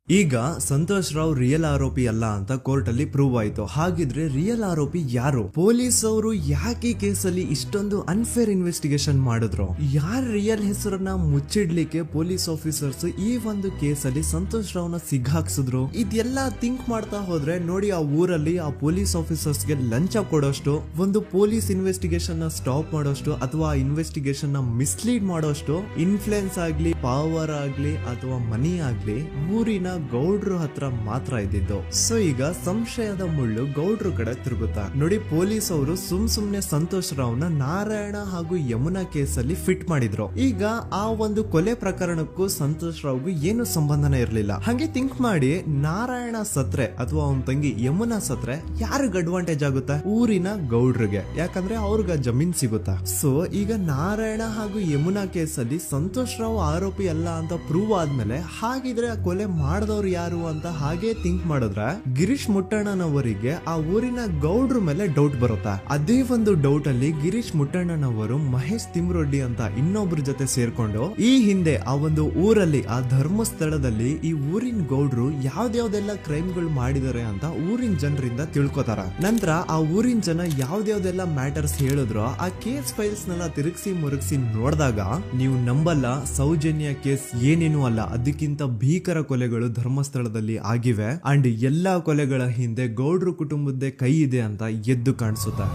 ಈಗ ಸಂತೋಷ್ ರಾವ್ ರಿಯಲ್ ಆರೋಪಿ ಅಲ್ಲ ಅಂತ ಕೋರ್ಟ್ ಅಲ್ಲಿ ಪ್ರೂವ್ ಆಯ್ತು. ಹಾಗಿದ್ರೆ ರಿಯಲ್ ಆರೋಪಿ ಯಾರು? ಪೊಲೀಸ್ ಅವರು ಯಾಕೆ ಕೇಸಲ್ಲಿ ಇಷ್ಟೊಂದು ಅನ್ಫೇರ್ ಇನ್ವೆಸ್ಟಿಗೇಷನ್ ಮಾಡಿದ್ರು? ಯಾರ ರಿಯಲ್ ಹೆಸರನ್ನ ಮುಚ್ಚಿಡ್ಲಿಕ್ಕೆ ಪೊಲೀಸ್ ಆಫೀಸರ್ಸ್ ಈ ಒಂದು ಕೇಸಲ್ಲಿ ಸಂತೋಷ್ ರಾವ್ನ ಸಿಗ್ಹಾಕ್ಸಿದ್ರು? ಇದೆಲ್ಲ ಥಿಂಕ್ ಮಾಡ್ತಾ ಹೋದ್ರೆ ನೋಡಿ ಆ ಊರಲ್ಲಿ ಆ ಪೊಲೀಸ್ ಆಫೀಸರ್ಸ್ಗೆ ಲಂಚ ಕೊಡೋಷ್ಟು, ಒಂದು ಪೊಲೀಸ್ ಇನ್ವೆಸ್ಟಿಗೇಷನ್ ನ ಸ್ಟಾಪ್ ಮಾಡೋಷ್ಟು ಅಥವಾ ಇನ್ವೆಸ್ಟಿಗೇಷನ್ ನ ಮಿಸ್ಲೀಡ್ ಮಾಡೋಷ್ಟು ಇನ್ಫ್ಲುಯೆನ್ಸ್ ಆಗ್ಲಿ, ಪವರ್ ಆಗ್ಲಿ ಅಥವಾ ಮನಿ ಆಗ್ಲಿ ಊರಿನ ಗೌಡ್ರ ಹತ್ರ ಮಾತ್ರ ಇದ್ದಿದ್ದು. ಸೊ ಈಗ ಸಂಶಯದ ಮುಳ್ಳು ಗೌಡ್ರ ಕಡೆ ತಿರುಗುತ್ತಾ. ನೋಡಿ ಪೊಲೀಸ್ ಅವರು ಸುಮ್ನೆ ಸಂತೋಷ್ ರಾವ್ನ ನಾರಾಯಣ ಹಾಗೂ ಯಮುನಾ ಕೇಸಲ್ಲಿ ಫಿಟ್ ಮಾಡಿದ್ರು. ಈಗ ಆ ಒಂದು ಕೊಲೆ ಪ್ರಕರಣಕ್ಕೂ ಸಂತೋಷ್ ರಾವ್ಗೂ ಏನು ಸಂಬಂಧನೇ ಇರ್ಲಿಲ್ಲ. ಹಂಗೆ ಥಿಂಕ್ ಮಾಡಿ ನಾರಾಯಣ ಸತ್ರೆ ಅಥವಾ ಅವನ ತಂಗಿ ಯಮುನಾ ಸತ್ರೆ ಯಾರಿಗ ಅಡ್ವಾಂಟೇಜ್ ಆಗುತ್ತೆ? ಊರಿನ ಗೌಡ್ರಿಗೆ, ಯಾಕಂದ್ರೆ ಅವ್ರಿಗ ಜಮೀನ್ ಸಿಗುತ್ತಾ. ಸೊ ಈಗ ನಾರಾಯಣ ಹಾಗೂ ಯಮುನಾ ಕೇಸಲ್ಲಿ ಸಂತೋಷ್ ರಾವ್ ಆರೋಪಿ ಅಲ್ಲ ಅಂತ ಪ್ರೂವ್ ಆದ್ಮೇಲೆ ಹಾಗಿದ್ರೆ ಆ ಕೊಲೆ ಮಾಡ್ದವ್ರು ಯಾರು ಅಂತ ಹಾಗೆ ಥಿಂಕ್ ಮಾಡಿದ್ರೆ ಗಿರೀಶ್ ಮುಟ್ಟಣ್ಣನವರಿಗೆ ಆ ಊರಿನ ಗೌಡ್ರ ಮೇಲೆ ಡೌಟ್ ಬರುತ್ತೆ. ಅದೇ ಒಂದು ಡೌಟ್ ಅಲ್ಲಿ ಗಿರೀಶ್ ಮುಟ್ಟಣ್ಣನವರು ಮಹೇಶ್ ತಿಮ್ರೊಡ್ಡಿ ಅಂತ ಇನ್ನೊಬ್ರ ಜೊತೆ ಸೇರ್ಕೊಂಡು ಈ ಹಿಂದೆ ಆ ಒಂದು ಊರಲ್ಲಿ ಆ ಧರ್ಮಸ್ಥಳದಲ್ಲಿ ಈ ಊರಿನ ಗೌಡ್ರು ಯಾವ್ದಾವ್ದೆಲ್ಲ ಕ್ರೈಮ್ ಗಳು ಮಾಡಿದಾರೆ ಅಂತ ಊರಿನ ಜನರಿಂದ ತಿಳ್ಕೊತಾರ. ನಂತರ ಆ ಊರಿನ ಜನ ಯಾವ್ದಾವ್ದೆಲ್ಲ ಮ್ಯಾಟರ್ಸ್ ಹೇಳಿದ್ರು ಆ ಕೇಸ್ ಫೈಲ್ಸ್ ನೆಲ್ಲ ತಿರುಗಿಸಿ ಮುರುಗಿಸಿ ನೋಡಿದಾಗ ನೀವು ನಂಬಲ್ಲ, ಸೌಜನ್ಯ ಕೇಸ್ ಏನೇನು ಅಲ್ಲ, ಅದಕ್ಕಿಂತ ಭೀಕರ ಕೊಲೆಗಳು ಧರ್ಮಸ್ಥಳದಲ್ಲಿ ಆಗಿವೆ ಅಂಡ್ ಎಲ್ಲಾ ಕೊಲೆಗಳ ಹಿಂದೆ ಗೌಡ್ರು ಕುಟುಂಬದ್ದೇ ಕೈ ಇದೆ ಅಂತ ಎದ್ದು ಕಾಣಿಸುತ್ತೆ.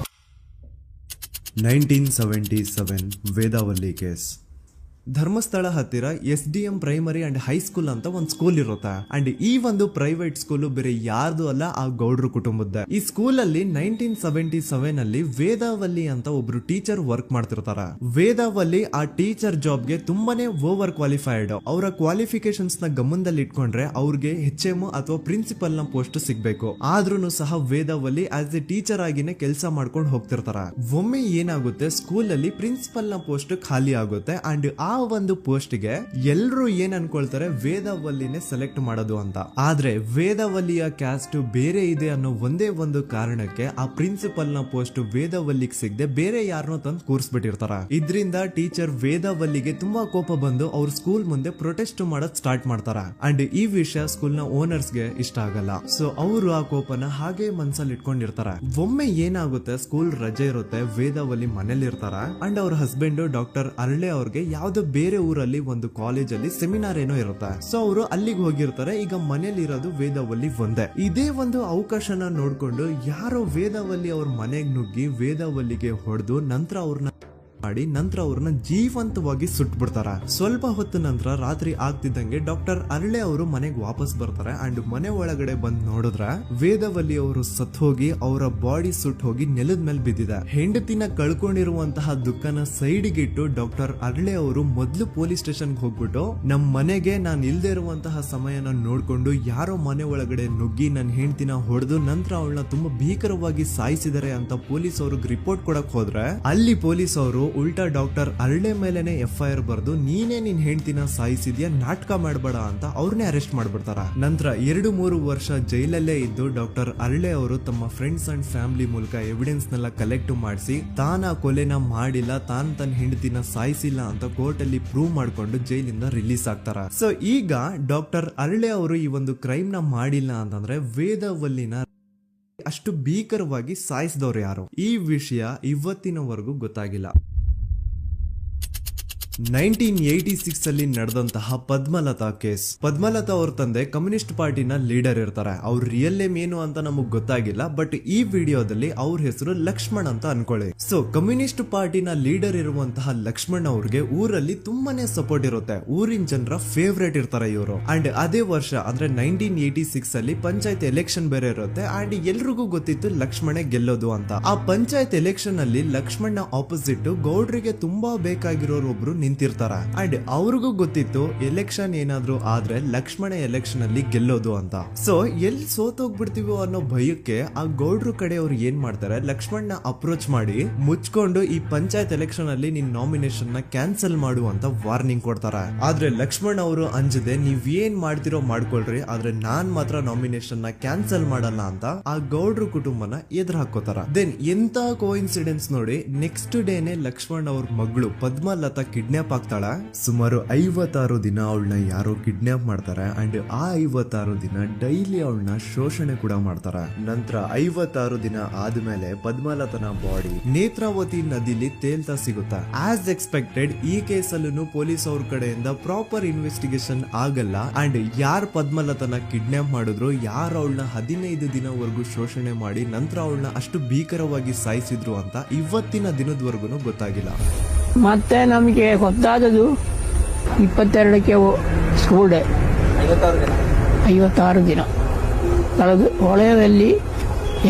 1977 ವೇದಾವಲ್ಲಿ ಕೇಸ್. ಧರ್ಮಸ್ಥಳ ಹತ್ತಿರ SDM ಪ್ರೈಮರಿ ಅಂಡ್ ಹೈಸ್ಕೂಲ್ ಅಂತ ಒಂದು ಸ್ಕೂಲ್ ಇರುತ್ತೆ ಅಂಡ್ ಈ ಒಂದು ಪ್ರೈವೇಟ್ ಸ್ಕೂಲ್ ಬೇರೆ ಯಾರ್ದು ಅಲ್ಲ, ಆ ಗೌಡ್ರು ಕುಟುಂಬದ. ಈ ಸ್ಕೂಲ್ ಅಲ್ಲಿ 1977 ಅಲ್ಲಿ ವೇದಾವಲ್ಲಿ ಅಂತ ಒಬ್ರು ಟೀಚರ್ ವರ್ಕ್ ಮಾಡ್ತಿರ್ತಾರ. ವೇದಾವಲ್ಲಿ ಆ ಟೀಚರ್ ಜಾಬ್ ಗೆ ತುಂಬಾನೇ ಓವರ್ ಕ್ವಾಲಿಫೈಡ್. ಅವರ ಕ್ವಾಲಿಫಿಕೇಶನ್ಸ್ ನ ಗಮನದಲ್ಲಿ ಇಟ್ಕೊಂಡ್ರೆ ಅವ್ರಿಗೆ HM ಅಥವಾ ಪ್ರಿನ್ಸಿಪಲ್ ನ ಪೋಸ್ಟ್ ಸಿಗ್ಬೇಕು. ಆದ್ರೂ ಸಹ ವೇದಾವಲ್ಲಿ ಆಸ್ ಎ ಟೀಚರ್ ಆಗಿನೇ ಕೆಲಸ ಮಾಡ್ಕೊಂಡು ಹೋಗ್ತಿರ್ತಾರ. ಒಮ್ಮೆ ಏನಾಗುತ್ತೆ, ಸ್ಕೂಲ್ ಅಲ್ಲಿ ಪ್ರಿನ್ಸಿಪಲ್ ನ ಪೋಸ್ಟ್ ಖಾಲಿ ಆಗುತ್ತೆ ಅಂಡ್ ಆ ಒಂದು ಪೋಸ್ಟ್ ಗೆ ಎಲ್ರು ಏನ್ ಅನ್ಕೊಳ್ತಾರೆ, ವೇದಾವಲ್ಲಿನೇ ಸೆಲೆಕ್ಟ್ ಮಾಡೋದು ಅಂತ. ಆದ್ರೆ ವೇದಾವಲ್ಲಿಯ ಕ್ಯಾಸ್ಟ್ ಬೇರೆ ಇದೆ ಅನ್ನೋ ಒಂದೇ ಒಂದು ಕಾರಣಕ್ಕೆ ಆ ಪ್ರಿನ್ಸಿಪಲ್ ನ ಪೋಸ್ಟ್ ವೇದಾವಲ್ಲಿಗೆ ಸಿಗದೆ ಬೇರೆ ಯಾರನ್ನೋ ತಂದು ಕೂರಿಸ್ಬಿಟ್ಟಿರ್ತಾರ. ಇದರಿಂದ ಟೀಚರ್ ವೇದಾವಲ್ಲಿಗೆ ತುಂಬಾ ಕೋಪ ಬಂದು ಅವ್ರ ಸ್ಕೂಲ್ ಮುಂದೆ ಪ್ರೊಟೆಸ್ಟ್ ಮಾಡೋದ್ ಸ್ಟಾರ್ಟ್ ಮಾಡ್ತಾರ ಅಂಡ್ ಈ ವಿಷಯ ಸ್ಕೂಲ್ ನ ಓನರ್ಸ್ ಗೆ ಇಷ್ಟ ಆಗಲ್ಲ. ಸೊ ಅವರು ಆ ಕೋಪನ ಹಾಗೆ ಮನ್ಸಲ್ಲಿ ಇಟ್ಕೊಂಡಿರ್ತಾರ. ಒಮ್ಮೆ ಏನಾಗುತ್ತೆ, ಸ್ಕೂಲ್ ರಜೆ ಇರುತ್ತೆ, ವೇದಾವಲ್ಲಿ ಮನೇಲಿ ಇರ್ತಾರ ಅಂಡ್ ಅವ್ರ ಹಸ್ಬೆಂಡ್ ಡಾಕ್ಟರ್ ಅರ್ಳೆ ಅವ್ರಿಗೆ ಯಾವ್ದೋ ಬೇರೆ ಊರಲ್ಲಿ ಒಂದು ಕಾಲೇಜ್ ಅಲ್ಲಿ ಸೆಮಿನಾರ್ ಏನೋ ಇರುತ್ತೆ. ಸೊ ಅವರು ಅಲ್ಲಿಗೆ ಹೋಗಿರ್ತಾರೆ. ಈಗ ಮನೇಲಿ ಇರೋದು ವೇದಾವಲ್ಲಿ ಒಂದೇ. ಇದೇ ಒಂದು ಅವಕಾಶನ ನೋಡ್ಕೊಂಡು ಯಾರೋ ವೇದಾವಲ್ಲಿ ಅವ್ರ ಮನೆಗ್ ನುಗ್ಗಿ ವೇದಾವಲ್ಲಿಗೆ ಹೊಡೆದು ನಂತರ ಅವ್ರನ್ನ ಜೀವಂತವಾಗಿ ಸುಟ್ಬಿಡ್ತಾರ. ಸ್ವಲ್ಪ ಹೊತ್ತು ನಂತರ ರಾತ್ರಿ ಆಗ್ತಿದ್ದಂಗೆ ಡಾಕ್ಟರ್ ಅರ್ಳೆ ಅವರು ಮನೆಗೆ ವಾಪಸ್ ಬರ್ತಾರೆ ಅಂಡ್ ಮನೆ ಒಳಗಡೆ ಬಂದ್ ನೋಡಿದ್ರೆ ವೇದಾವಲ್ಲಿ ಅವರು ಸತ್ ಹೋಗಿ ಅವರ ಬಾಡಿ ಸುಟ್ ಹೋಗಿ ನೆಲದ ಮೇಲೆ ಬಿದ್ದಿದೆ. ಹೆಂಡತಿನ ಕಳ್ಕೊಂಡಿರುವಂತಹ ದುಃಖನ ಸೈಡ್ಗೆ ಇಟ್ಟು ಡಾಕ್ಟರ್ ಅರ್ಳೆ ಅವರು ಮೊದ್ಲು ಪೊಲೀಸ್ ಸ್ಟೇಷನ್ ಹೋಗ್ಬಿಟ್ಟು ನಮ್ ಮನೆಗೆ ನಾನು ಇಲ್ದೇ ಇರುವಂತಹ ಸಮಯನ ನೋಡ್ಕೊಂಡು ಯಾರೋ ಮನೆ ಒಳಗಡೆ ನುಗ್ಗಿ ನನ್ನ ಹೆಂಡತಿನ ಹೊಡೆದು ನಂತರ ಅವಳನ್ನ ತುಂಬಾ ಭೀಕರವಾಗಿ ಸಾಯಿಸಿದ್ದಾರೆ ಅಂತ ಪೊಲೀಸ್ ಅವ್ರಿಗೆ ರಿಪೋರ್ಟ್ ಕೊಡಕ್ ಹೋದ್ರೆ ಅಲ್ಲಿ ಪೊಲೀಸ್ ಅವರು ಉಲ್ಟಾ ಡಾಕ್ಟರ್ ಅರ್ಳೆ ಮೇಲೆನೆ FIR ಬರ್ದು ನೀನೇ ನಿನ್ ಹೆಂಡತಿನ ಸಾಯಿಸಿದ್ಯಾ, ನಾಟಕ ಮಾಡಬೇಡ ಅಂತ ಅವ್ರನ್ನೇ ಅರೆಸ್ಟ್ ಮಾಡ್ಬಿಡ್ತಾರ. ನಂತರ 2-3 ವರ್ಷ ಜೈಲಲ್ಲೇ ಇದ್ದು ಡಾಕ್ಟರ್ ಅರ್ಳೆ ಅವರು ತಮ್ಮ ಫ್ರೆಂಡ್ಸ್ ಅಂಡ್ ಫ್ಯಾಮಿಲಿ ಮೂಲಕ ಎವಿಡೆನ್ಸ್ ನೆಲ್ಲ ಕಲೆಕ್ಟ್ ಮಾಡಿಸಿ ತಾನ ಕೊಲೆನ ಮಾಡಿಲ್ಲ, ತಾನ್ ತನ್ನ ಹೆಂಡತಿನ ಸಾಯಿಸಿಲ್ಲ ಅಂತ ಕೋರ್ಟ್ ಅಲ್ಲಿ ಪ್ರೂವ್ ಮಾಡ್ಕೊಂಡು ಜೈಲಿಂದ ರಿಲೀಸ್ ಆಗ್ತಾರ. ಸೊ ಈಗ ಡಾಕ್ಟರ್ ಅರ್ಳೆ ಅವರು ಈ ಒಂದು ಕ್ರೈಮ್ ನ ಮಾಡಿಲ್ಲ ಅಂತಂದ್ರೆ ವೇದಾವಲ್ಲಿನ ಅಷ್ಟು ಭೀಕರವಾಗಿ ಸಾಯಿಸಿದವ್ರು ಯಾರು, ಈ ವಿಷಯ ಇವತ್ತಿನವರೆಗೂ ಗೊತ್ತಾಗಿಲ್ಲ. 1986 ಅಲ್ಲಿ ನಡೆದಂತಹ ಪದ್ಮಲತಾ ಕೇಸ್. ಪದ್ಮಲತಾ ಅವ್ರ ತಂದೆ ಕಮ್ಯುನಿಸ್ಟ್ ಪಾರ್ಟಿನ ಲೀಡರ್ ಇರ್ತಾರೆ. ಅವ್ರ ರಿಯಲ್ ನೇಮ್ ಏನು ಅಂತ ನಮಗ್ ಗೊತ್ತಾಗಿಲ್ಲ, ಬಟ್ ಈ ವಿಡಿಯೋದಲ್ಲಿ ಅವ್ರ ಹೆಸರು ಲಕ್ಷ್ಮಣ್ ಅಂತ ಅನ್ಕೊಳ್ಳಿ. ಸೊ ಕಮ್ಯುನಿಸ್ಟ್ ಪಾರ್ಟಿನ ಲೀಡರ್ ಇರುವಂತಹ ಲಕ್ಷ್ಮಣ್ ಅವ್ರಿಗೆ ಊರಲ್ಲಿ ತುಂಬಾನೇ ಸಪೋರ್ಟ್ ಇರುತ್ತೆ, ಊರಿನ ಜನರ ಫೇವ್ರೇಟ್ ಇರ್ತಾರೆ ಇವರು. ಅಂಡ್ ಅದೇ ವರ್ಷ ಅಂದ್ರೆ 1986 ಅಲ್ಲಿ ಪಂಚಾಯತ್ ಎಲೆಕ್ಷನ್ ಬೇರೆ ಇರುತ್ತೆ ಅಂಡ್ ಎಲ್ರಿಗೂ ಗೊತ್ತಿತ್ತು ಲಕ್ಷ್ಮಣೆ ಗೆಲ್ಲೋದು ಅಂತ. ಆ ಪಂಚಾಯತ್ ಎಲೆಕ್ಷನ್ ಅಲ್ಲಿ ಲಕ್ಷ್ಮಣ್ನ ಆಪೋಸಿಟ್ ಗೌಡ್ರಿಗೆ ತುಂಬಾ ಬೇಕಾಗಿರೋರು ಒಬ್ರು ನಿಂತಿರ್ತಾರ ಅಂಡ್ ಅವ್ರಿಗೂ ಗೊತ್ತಿತ್ತು ಎಲೆಕ್ಷನ್ ಏನಾದ್ರು ಆದ್ರೆ ಲಕ್ಷ್ಮಣ ಎಲೆಕ್ಷನ್ ಅಲ್ಲಿ ಗೆಲ್ಲೋದು ಅಂತ. ಸೊ ಎಲ್ಲಿ ಸೋತೋಗ್ಬಿಡ್ತೀವೋ ಅನ್ನೋ ಭಯಕ್ಕೆ ಆ ಗೌಡ್ರು ಕಡೆ ಅವ್ರು ಏನ್ ಮಾಡ್ತಾರೆ, ಲಕ್ಷ್ಮಣ್ನ ಅಪ್ರೋಚ್ ಮಾಡಿ ಮುಚ್ಕೊಂಡು ಈ ಪಂಚಾಯತ್ ಎಲೆಕ್ಷನ್ ಅಲ್ಲಿ ನಿನ್ ನಾಮಿನೇಷನ್ ನ ಕ್ಯಾನ್ಸಲ್ ಮಾಡು ಅಂತ ವಾರ್ನಿಂಗ್ ಕೊಡ್ತಾರ. ಆದ್ರೆ ಲಕ್ಷ್ಮಣ್ ಅವರು ಅಂಜದೆ ನೀವ್ ಏನ್ ಮಾಡ್ತಿರೋ ಮಾಡ್ಕೊಳ್ರಿ, ಆದ್ರೆ ನಾನ್ ಮಾತ್ರ ನಾಮಿನೇಷನ್ ನ ಕ್ಯಾನ್ಸಲ್ ಮಾಡಲ್ಲ ಅಂತ ಆ ಗೌಡ್ರು ಕುಟುಂಬನ ಎದುರು ಹಾಕೋತಾರ. ದೆನ್ ಎಂತ ಕೋಇನ್ಸಿಡೆನ್ಸ್ ನೋಡಿ, ನೆಕ್ಸ್ಟ್ ಡೇನೆ ಲಕ್ಷ್ಮಣ್ ಅವ್ರ ಮಗಳು ಪದ್ಮಲತಾ ಕಿಡ್ನಾಪ್ ಆಗ್ತಾಳ. ಸುಮಾರು 56 ದಿನ ಅವಳನ್ನ ಯಾರೋ ಕಿಡ್ನಾಪ್ ಮಾಡ್ತಾರೆ ಅಂಡ್ ಆ 56 ದಿನ ಡೈಲಿ ಅವಳನ್ನ ಶೋಷಣೆ ಕೂಡ ಮಾಡ್ತಾರೆ. ನಂತರ 56 ದಿನ ಆದ್ಮೇಲೆ ಪದ್ಮಲತನ ಬಾಡಿ ನೇತ್ರಾವತಿ ನದಿಲಿ ತೇಲ್ತಾ ಸಿಗುತ್ತಾ. ಆಸ್ ಎಕ್ಸ್ಪೆಕ್ಟೆಡ್ ಈ ಕೇಸಲ್ಲೂ ಪೊಲೀಸ್ ಅವ್ರ ಕಡೆಯಿಂದ ಪ್ರಾಪರ್ ಇನ್ವೆಸ್ಟಿಗೇಷನ್ ಆಗಲ್ಲ ಅಂಡ್ ಯಾರ್ ಪದ್ಮಲತನ ಕಿಡ್ನಾಪ್ ಮಾಡಿದ್ರು, ಯಾರು ಅವಳನ್ನ 15 ದಿನವರೆಗೂ ಶೋಷಣೆ ಮಾಡಿ ನಂತರ ಅವಳನ್ನ ಅಷ್ಟು ಭೀಕರವಾಗಿ ಸಾಯಿಸಿದ್ರು ಅಂತ ಇವತ್ತಿನ ದಿನದವರೆಗೂ ಗೊತ್ತಾಗಿಲ್ಲ. ಮತ್ತೆ ನಮಗೆ ಗೊತ್ತಾದದು 22ಕ್ಕೆ ಸ್ಕೂಲ್ ಡೇ 56 ದಿನ ಕಳೆದು ಹೊಳೆಯಲ್ಲಿ